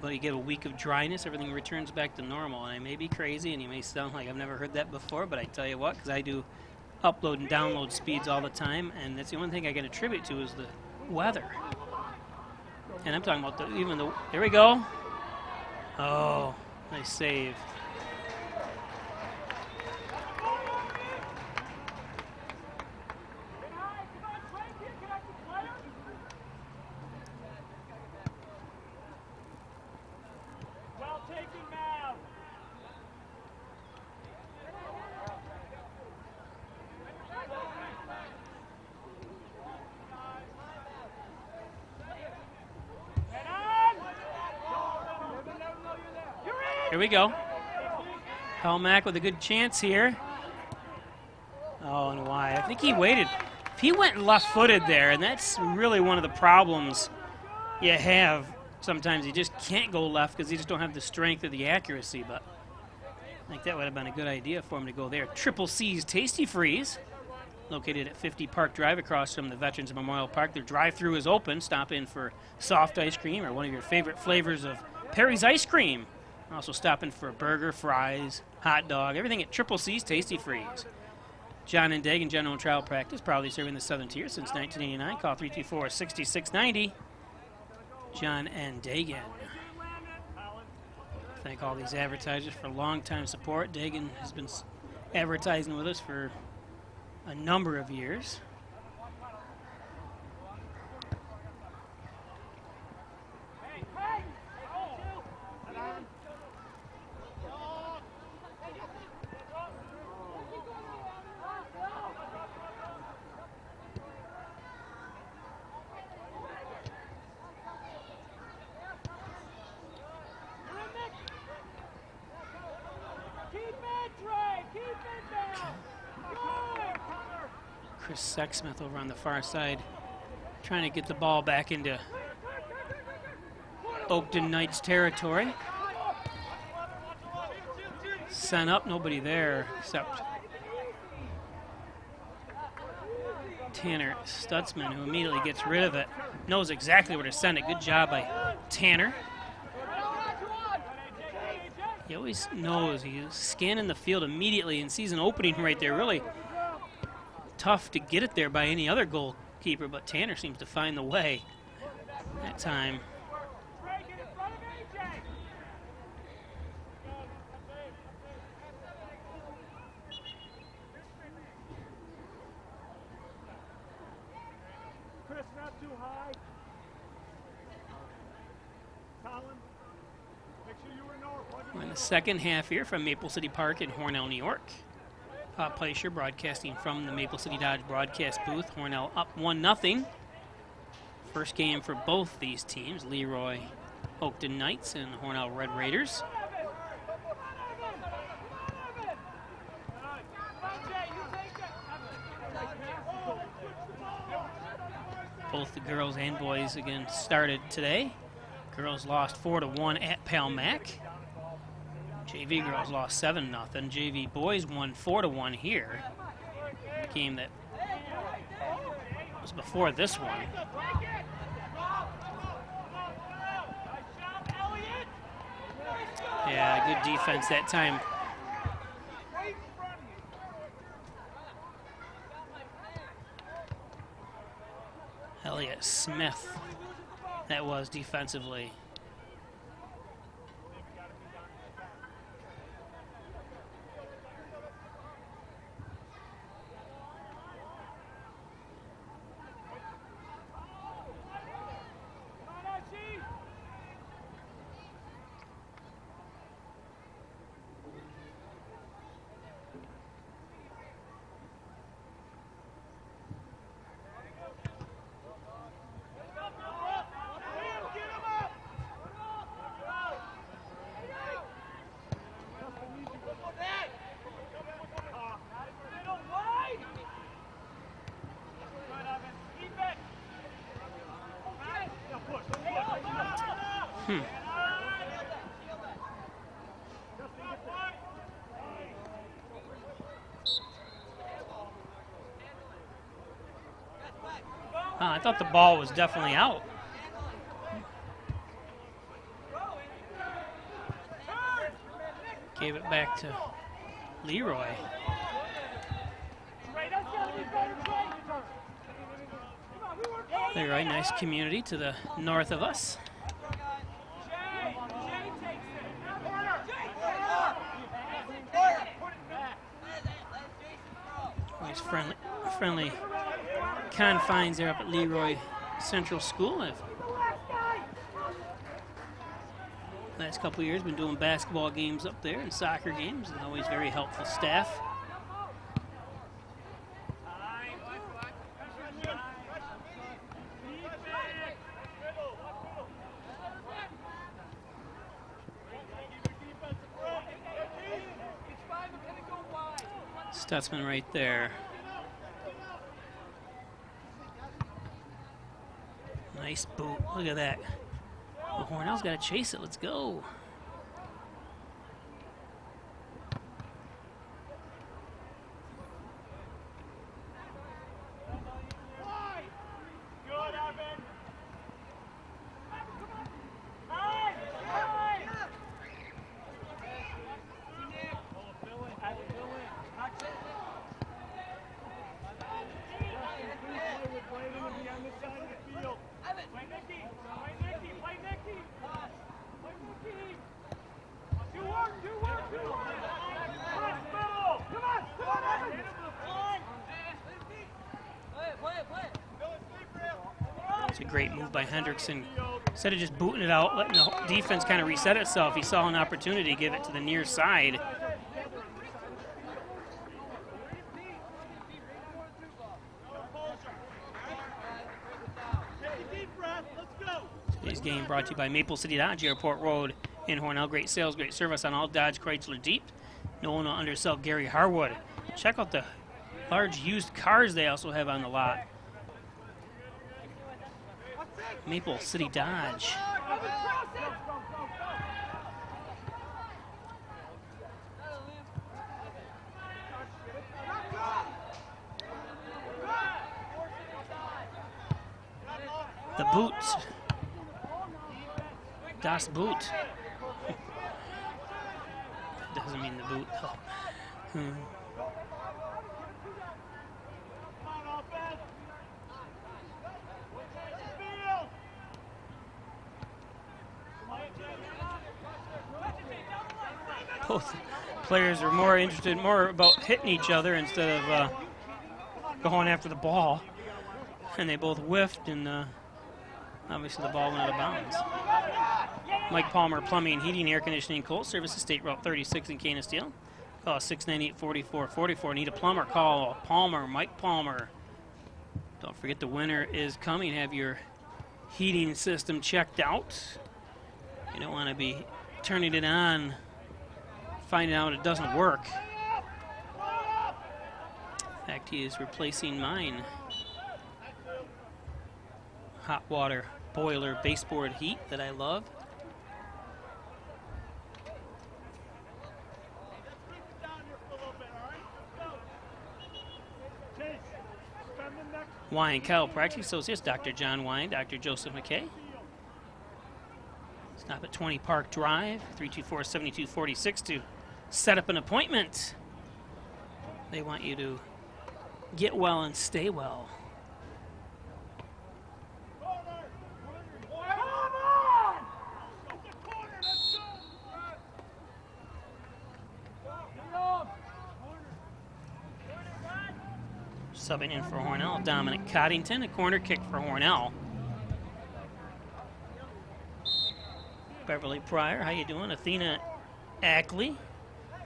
but you get a week of dryness, everything returns back to normal. And I may be crazy, and you may sound like I've never heard that before, but I tell you what, because I do upload and download speeds all the time, and that's the only thing I can attribute to is the weather. And I'm talking about there we go. Oh, nice save. Here we go. Helmack with a good chance here. Oh, and why? I think he waited. If he went left-footed there, and that's really one of the problems you have. Sometimes you just can't go left because you just don't have the strength or the accuracy, but I think that would have been a good idea for him to go there. Triple C's Tasty Freeze, located at 50 Park Drive across from the Veterans Memorial Park. Their drive-thru is open. Stop in for soft ice cream or one of your favorite flavors of Perry's ice cream. Also stop in for a burger, fries, hot dog, everything at Triple C's Tasty Freeze. John and Dagan General Trial Practice, proudly serving the Southern Tier since 1989. Call 324-6690. John and Dagan. Thank all these advertisers for long-time support. Dagan has been advertising with us for a number of years. Chris Sexsmith over on the far side, trying to get the ball back into Oakton Knights territory. Sent up, nobody there except Tanner Stutzman, who immediately gets rid of it. Knows exactly where to send it. Good job by Tanner. He always knows. He's scanning the field immediately and sees an opening right there. Really tough to get it there by any other goalkeeper, but Tanner seems to find the way that time. We're in the second half here from Maple City Park in Hornell, New York. Pop Placer broadcasting from the Maple City Dodge broadcast booth. Hornell up 1-0. First game for both these teams, LeRoy Oatkan Knights and Hornell Red Raiders. Both the girls and boys again started today. Girls lost 4-1 at Pal Mac. JV girls lost 7-0. JV boys won 4-1 here. Game that was before this one. Yeah, good defense that time. Elliott Smith, that was defensively. I thought the ball was definitely out. Gave it back to LeRoy. LeRoy, nice community to the north of us. Always friendly confines there up at LeRoy Central School. Last couple of years been doing basketball games up there and soccer games, and always very helpful staff. Stutzman right there. Nice boot. Look at that. Well, Hornell's got to chase it. Let's go. It's a great move by Hendrickson. Instead of just booting it out, letting the defense kind of reset itself, he saw an opportunity to give it to the near side. Today's game brought to you by Maple City Dodge, Airport Road in Hornell. Great sales, great service on all Dodge, Chrysler, Jeep. No one will undersell Gary Harwood. Check out the large used cars they also have on the lot. Maple City Dodge. The Boot. Das Boot. Doesn't mean the boot, though. Both players are more about hitting each other instead of going after the ball. And they both whiffed, and obviously the ball went out of bounds. Mike Palmer Plumbing, Heating, Air Conditioning, Coal Services, State Route 36 in Canisteel. Call 698-4444. Need a plumber? Call Palmer, Mike Palmer. Don't forget the winter is coming. Have your heating system checked out. You don't want to be turning it on, finding out it doesn't work. In fact, he is replacing mine. Hot water boiler baseboard heat that I love. Wine Chiropractic Associates, Dr. John Wine, Dr. Joseph McKay. Stop at 20 Park Drive, 324-7246 to set up an appointment. They want you to get well and stay well. Subbing in for Hornell, Dominic Coddington, a corner kick for Hornell. Beverly Pryor, how you doing? Athena Ackley.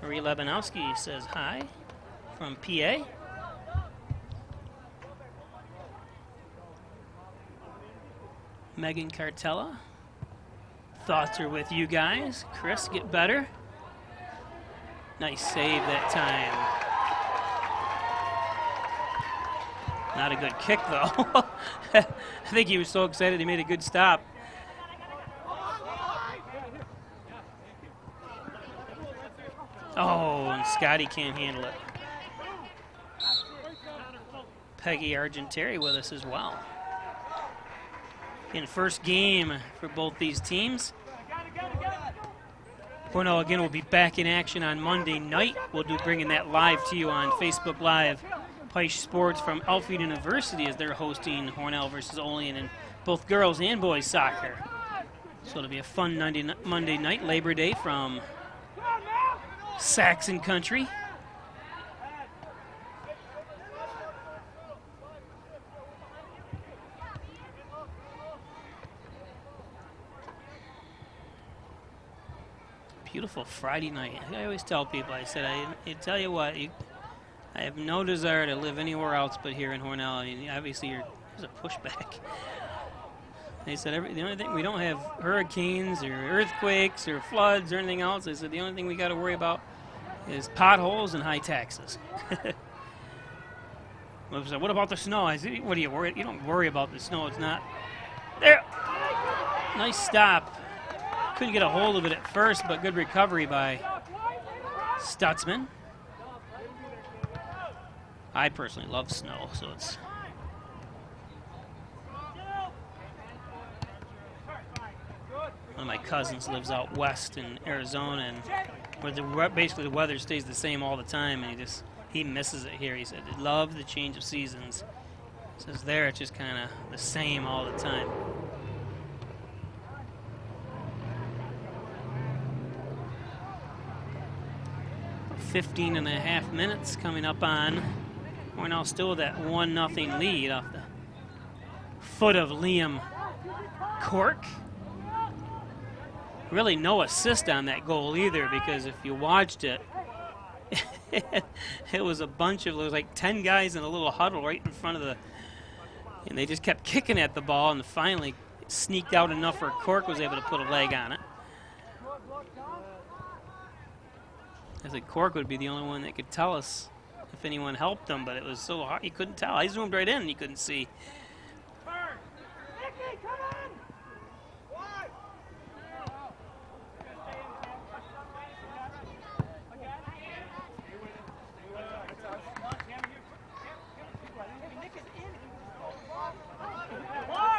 Marie Lebanowski says hi from PA. Megan Cartella. Thoughts are with you guys. Chris, get better. Nice save that time. Not a good kick, though. I think he was so excited he made a good stop. Oh, and Scotty can't handle it. Peggy Argenteri with us as well. In first game for both these teams. Hornell again will be back in action on Monday night. We'll be bringing that live to you on Facebook Live. Peisch Sports from Alfred University as they're hosting Hornell versus Olean in both girls and boys soccer. So it'll be a fun Monday night, Labor Day from Saxon Country. Beautiful Friday night. I always tell people, I said, I tell you what, I have no desire to live anywhere else but here in Hornell. I mean, obviously, there's a pushback. They said the only thing, we don't have hurricanes or earthquakes or floods or anything else. They said the only thing we got to worry about is potholes and high taxes. I said, what about the snow? I said, what do you worry? You don't worry about the snow. It's not there. Nice stop. Couldn't get a hold of it at first, but good recovery by Stutzman. I personally love snow, so it's one of my cousins lives out west in Arizona, and where basically the weather stays the same all the time, and he misses it here. He said he loved the change of seasons. He says there it's just kind of the same all the time. .15.5 minutes coming up on. Hornell still with that 1-0 lead off the foot of Liam Cork. Really no assist on that goal either, because if you watched it, it was a bunch of, it was like 10 guys in a little huddle right in front of and they just kept kicking at the ball, and finally sneaked out enough where Cork was able to put a leg on it. I said Cork would be the only one that could tell us if anyone helped him, but it was so hard you couldn't tell. I zoomed right in and you couldn't see.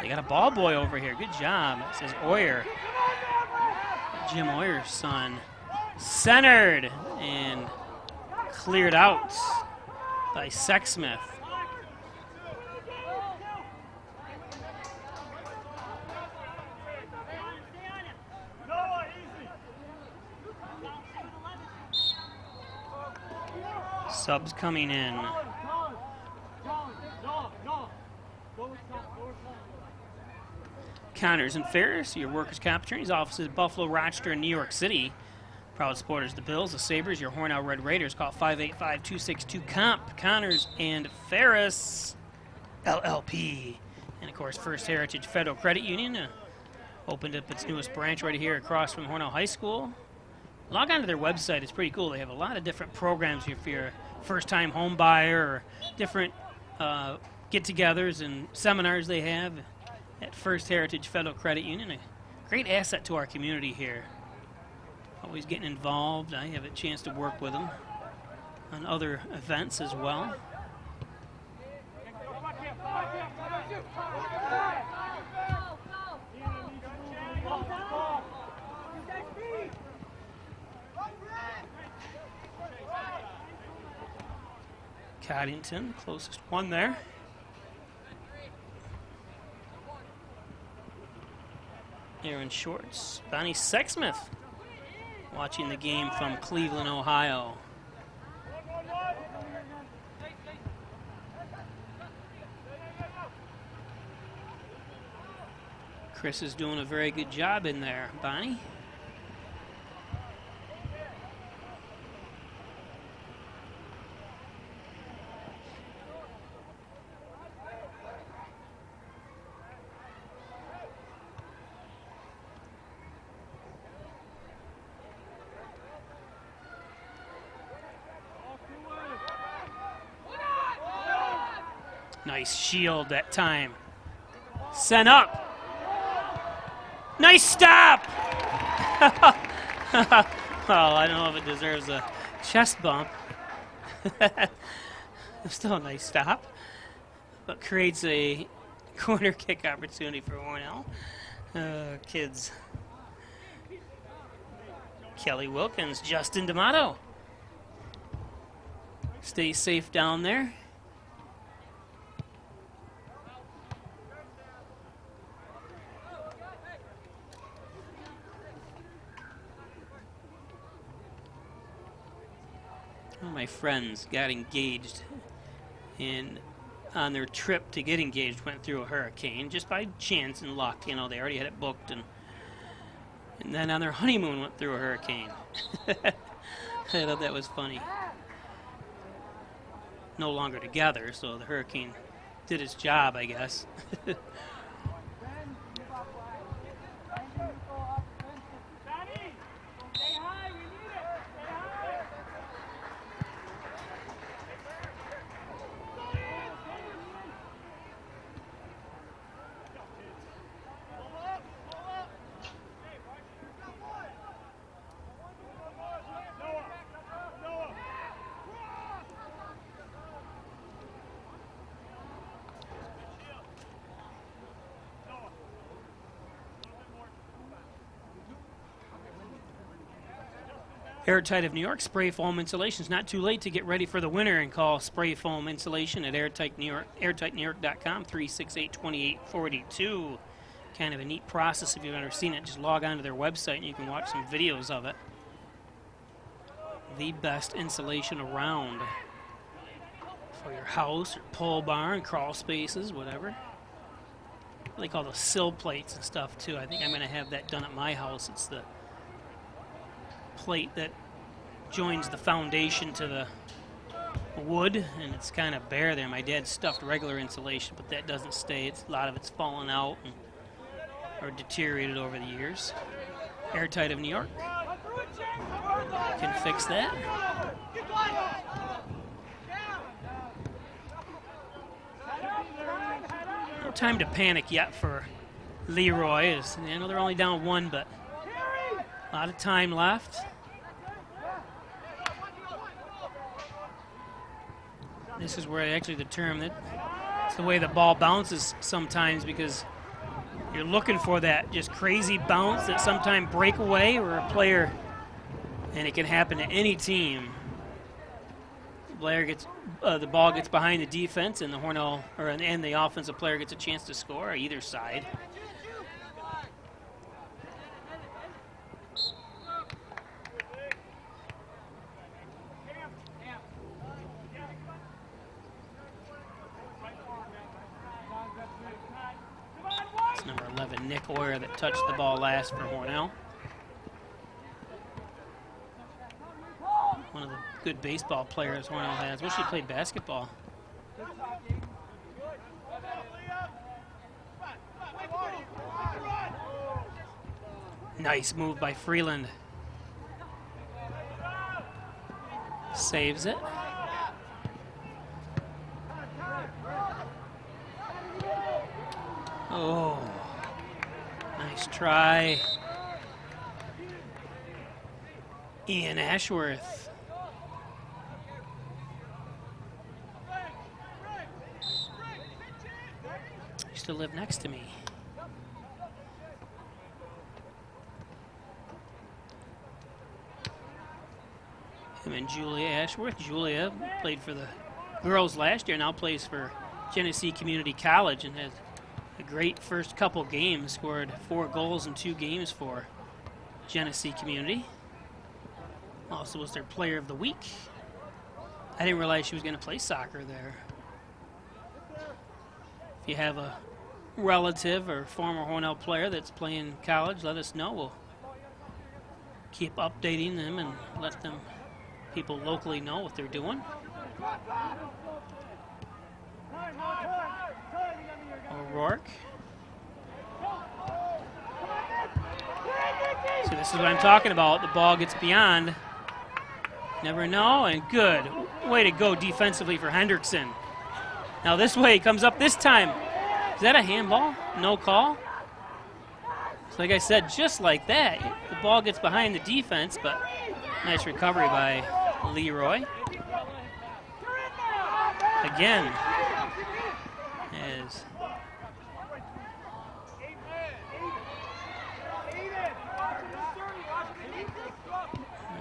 They got a ball boy over here. Good job. It says Oyer. Jim Oyer's son. Centered and cleared out by Sexsmith. Subs coming in. Connors and Ferris, your workers' comp attorney's offices, Buffalo, Rochester, and New York City. Proud supporters, the Bills, the Sabres, your Hornell Red Raiders. Call 585-262-COMP. Connors and Ferris, LLP. And, of course, First Heritage Federal Credit Union opened up its newest branch right here across from Hornell High School. Log on to their website. It's pretty cool. They have a lot of different programs here if you're a first-time home buyer or different get-togethers and seminars they have at First Heritage Federal Credit Union. A great asset to our community here. Always getting involved. I have a chance to work with them on other events as well. Coddington, closest one there. Aaron Shorts, Bonnie Sexsmith watching the game from Cleveland, Ohio. Chris is doing a very good job in there, Bonnie. Nice shield that time. Sent up. Nice stop! Well, I don't know if it deserves a chest bump. Still a nice stop. But creates a corner kick opportunity for Hornell. Kids. Kelly Wilkins, Justin D'Amato. Stay safe down there. One of my friends got engaged, and on their trip to get engaged went through a hurricane just by chance and luck. You know, they already had it booked, and then on their honeymoon went through a hurricane. I thought that was funny. No longer together, so the hurricane did its job, I guess. Airtight of New York, spray foam insulation. It's not too late to get ready for the winter and call spray foam insulation at Airtight New York, airtightnewyork.com, 368-2842. Kind of a neat process if you've never seen it. Just log on to their website and you can watch some videos of it. The best insulation around for your house or pole barn, crawl spaces, whatever. They call those sill plates and stuff too. I think I'm going to have that done at my house. It's the plate that joins the foundation to the wood, and it's kind of bare there. My dad stuffed regular insulation, but that doesn't stay. A lot of it's fallen out and, or deteriorated over the years. Airtight of New York can fix that. time to panic yet for LeRoy. I know they're only down 1, but a lot of time left. This is where I actually determine it. It's the way the ball bounces sometimes, because you're looking for that just crazy bounce that sometimes break away or a player, and it can happen to any team. The ball gets behind the defense, and the Hornell and the offensive player gets a chance to score either side. It's number 11, Nick Oyer, that touched the ball last for Hornell. One of the good baseball players Hornell has. Wish he played basketball. Nice move by Freeland. Saves it. Oh, nice try. Ian Ashworth. Used to live next to me. Him and Julia Ashworth. Julia played for the girls last year, now plays for Genesee Community College, and has a great first couple games. Scored 4 goals in 2 games for Genesee Community. Also was their player of the week. I didn't realize she was going to play soccer there. If you have a relative or former Hornell player that's playing college, let us know. We'll keep updating them and let them, people locally, know what they're doing. O'Rourke. So this is what I'm talking about. The ball gets beyond. Never know, and good. Way to go defensively for Hendrickson. Now this way, comes up this time. Is that a handball? No call? So like I said, just like that, the ball gets behind the defense, but nice recovery by LeRoy. Again, as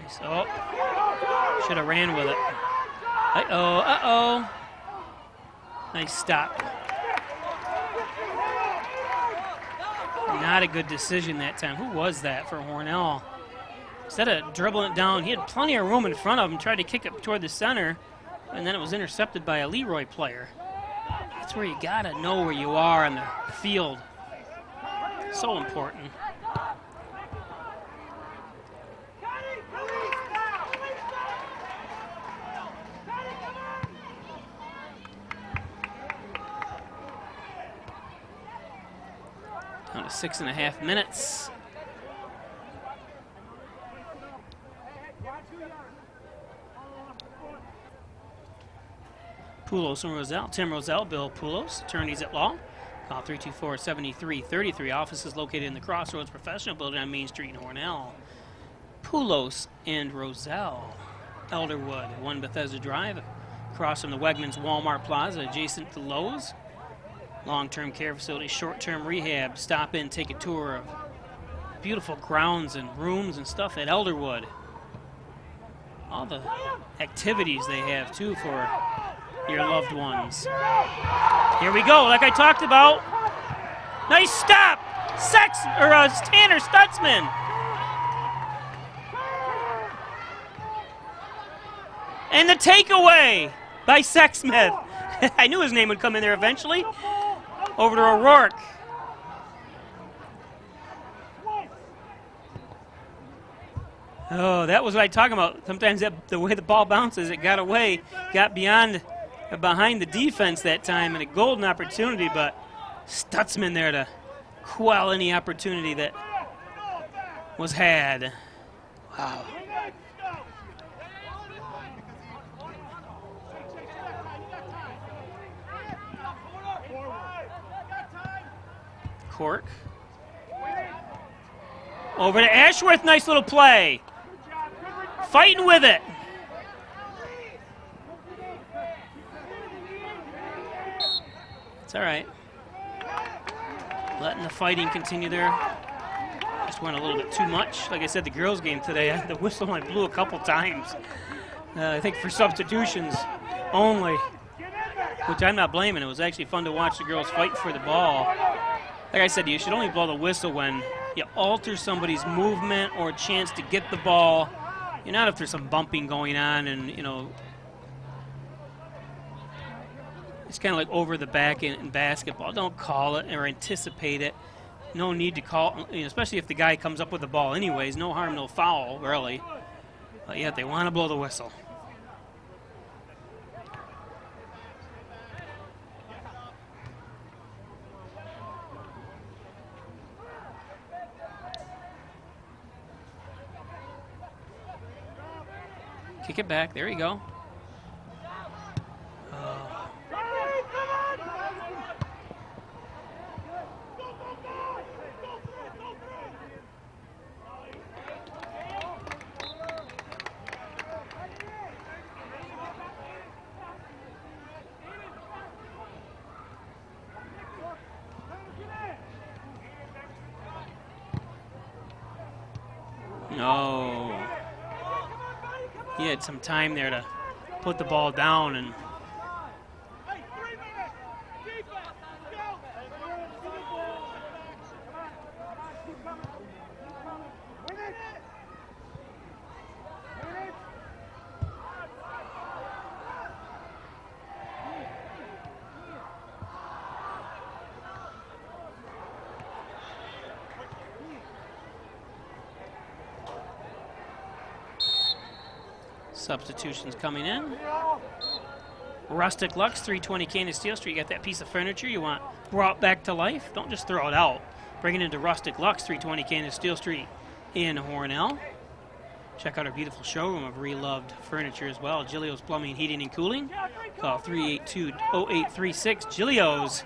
nice. Oh, should have ran with it. Uh-oh, uh-oh. Nice stop. Not a good decision that time. Who was that for Hornell? Instead of dribbling it down, he had plenty of room in front of him, tried to kick it toward the center, and then it was intercepted by a LeRoy player. That's where you gotta know where you are on the field. So important. Down to 6.5 minutes. Poulos and Roselle. Tim Roselle, Bill Poulos, attorneys at law. Call 324-7333. Office is located in the Crossroads Professional Building on Main Street in Hornell. Poulos and Roselle. Elderwood, 1 Bethesda Drive, across from the Wegmans Walmart Plaza, adjacent to Lowe's. Long-term care facility, short-term rehab. Stop in, take a tour of beautiful grounds and rooms and stuff at Elderwood. All the activities they have, too, for your loved ones. Here we go, like I talked about. Nice stop! Tanner Stutzman. And the takeaway by Sexsmith. I knew his name would come in there eventually. Over to O'Rourke. Oh, that was what I'm talking about. Sometimes the way the ball bounces, it got away, got behind the defense that time, and a golden opportunity, but Stutzman there to quell any opportunity that was had. Wow. Cork. Over to Ashworth. Nice little play. Fighting with it. It's all right. Letting the fighting continue there. Just went a little bit too much. Like I said, the girls' game today, the whistle only blew a couple times. I think for substitutions only, which I'm not blaming. It was actually fun to watch the girls fight for the ball. Like I said, you should only blow the whistle when you alter somebody's movement or chance to get the ball. You're not if there's some bumping going on and, you know, it's kind of like over the back in basketball. Don't call it or anticipate it. No need to call, you know, especially if the guy comes up with the ball anyways. No harm, no foul, really. But yet they want to blow the whistle. Kick it back. There you go. No. He had some time there to put the ball down and substitutions coming in. Rustic Lux, 320 Canyon Steel Street. You got that piece of furniture you want brought back to life? Don't just throw it out. Bring it into Rustic Lux, 320 Canyon Steel Street in Hornell. Check out our beautiful showroom of reloved furniture as well. Gilio's Plumbing, Heating, and Cooling. Call 382-0836. Gilio's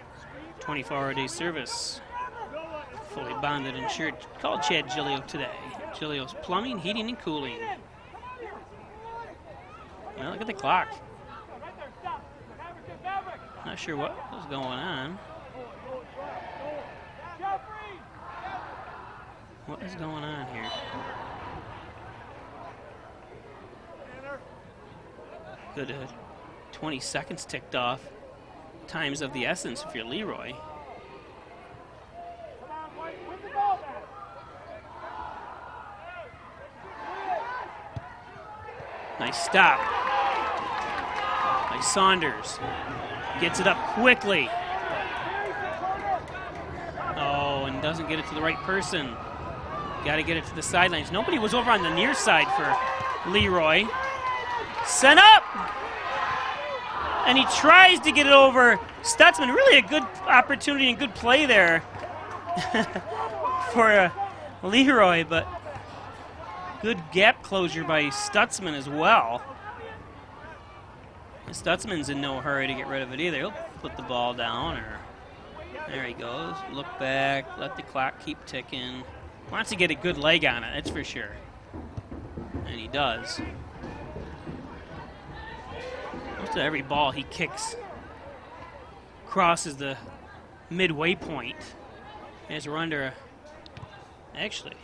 24-hour-a-day service. Fully bonded, insured. Call Chad Gilio today. Gilio's Plumbing, Heating, and Cooling. Well, look at the clock. Not sure what was going on. What is going on here? Good 20 seconds ticked off. Time's of the essence if you're LeRoy. Nice stop. Nice Saunders. Gets it up quickly. Oh, and doesn't get it to the right person. Got to get it to the sidelines. Nobody was over on the near side for LeRoy. Sent up! And he tries to get it over Stutzman. Really a good opportunity and good play there for LeRoy, but good gap closure by Stutzman as well. Stutzman's in no hurry to get rid of it either. He'll put the ball down, or there he goes. Look back, let the clock keep ticking. Wants to get a good leg on it, that's for sure. And he does. Most of every ball he kicks crosses the midway point. As we're under a, actually,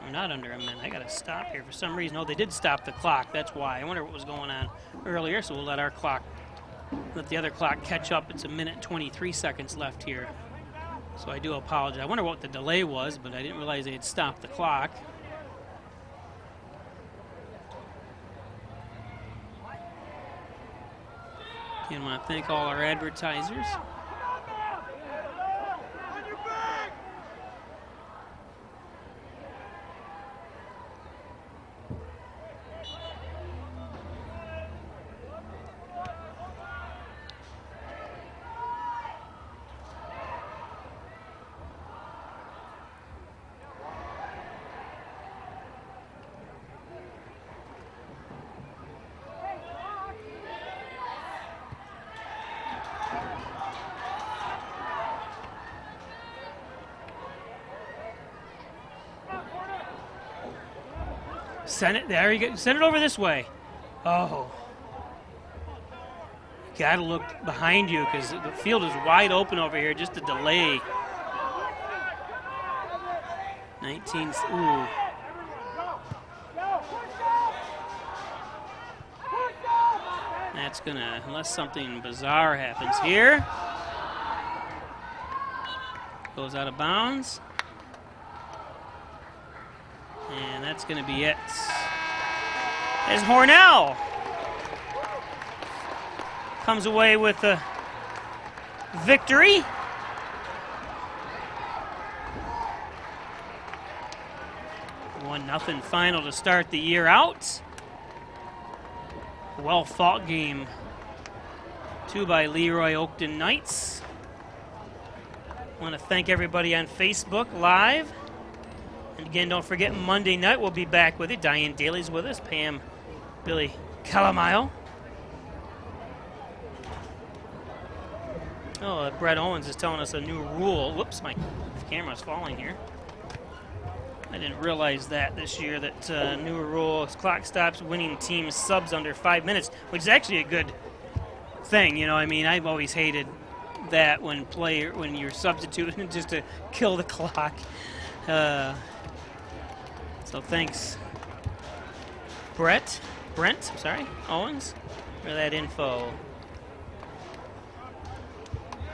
we're not under a minute. I got to stop here for some reason. Oh, they did stop the clock. That's why. I wonder what was going on earlier. So we'll let our clock, let the other clock catch up. It's 1 minute and 23 seconds left here. So I do apologize. I wonder what the delay was, but I didn't realize they had stopped the clock. Again, I want to thank all our advertisers. Send it. There you go. Send it over this way. Oh. Got to look behind you because the field is wide open over here. Just a delay. 19. Ooh. That's going to, unless something bizarre happens here. Goes out of bounds. And that's going to be it. As Hornell comes away with a victory. Nothing final to start the year out. Well-fought game, too, by LeRoy Oatkan Knights. I want to thank everybody on Facebook Live. And again, don't forget, Monday night we'll be back with it. Diane Daly's with us, Pam, Billy Calamile. Oh, Brett Owens is telling us a new rule. Whoops, my camera's falling here. I didn't realize that this year, that new rule is clock stops winning team subs under 5 minutes, which is actually a good thing. You know, I mean, I've always hated that when you're substituting just to kill the clock. So thanks, Brent, Owens, for that info.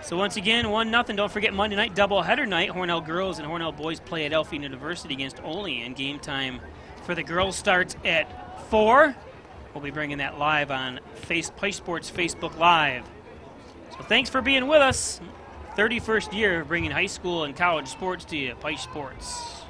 So once again, 1-0. Don't forget, Monday night, doubleheader night. Hornell girls and Hornell boys play at Elfie University against Olean. Game time for the girls starts at 4. We'll be bringing that live on Pike Sports Facebook Live. So thanks for being with us. 31st year of bringing high school and college sports to you, Pike Sports.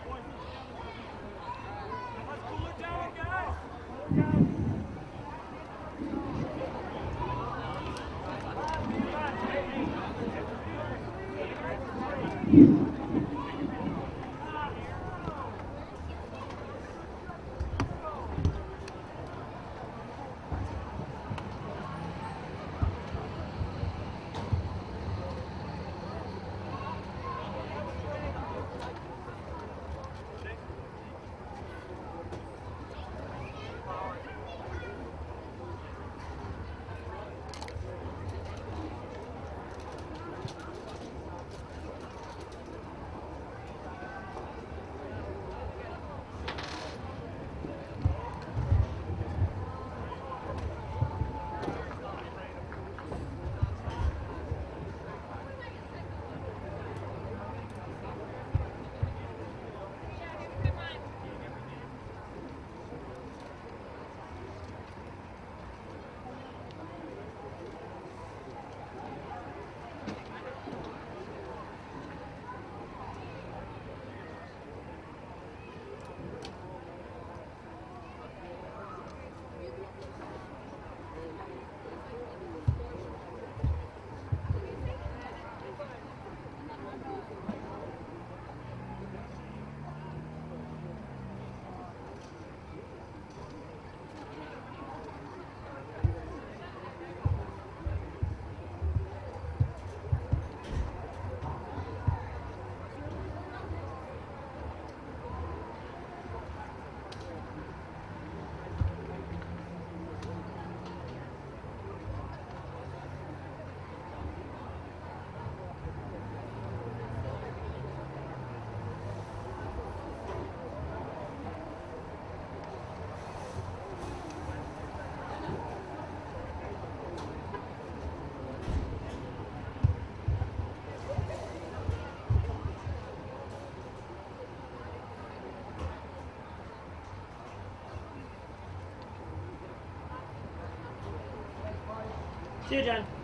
See you, John.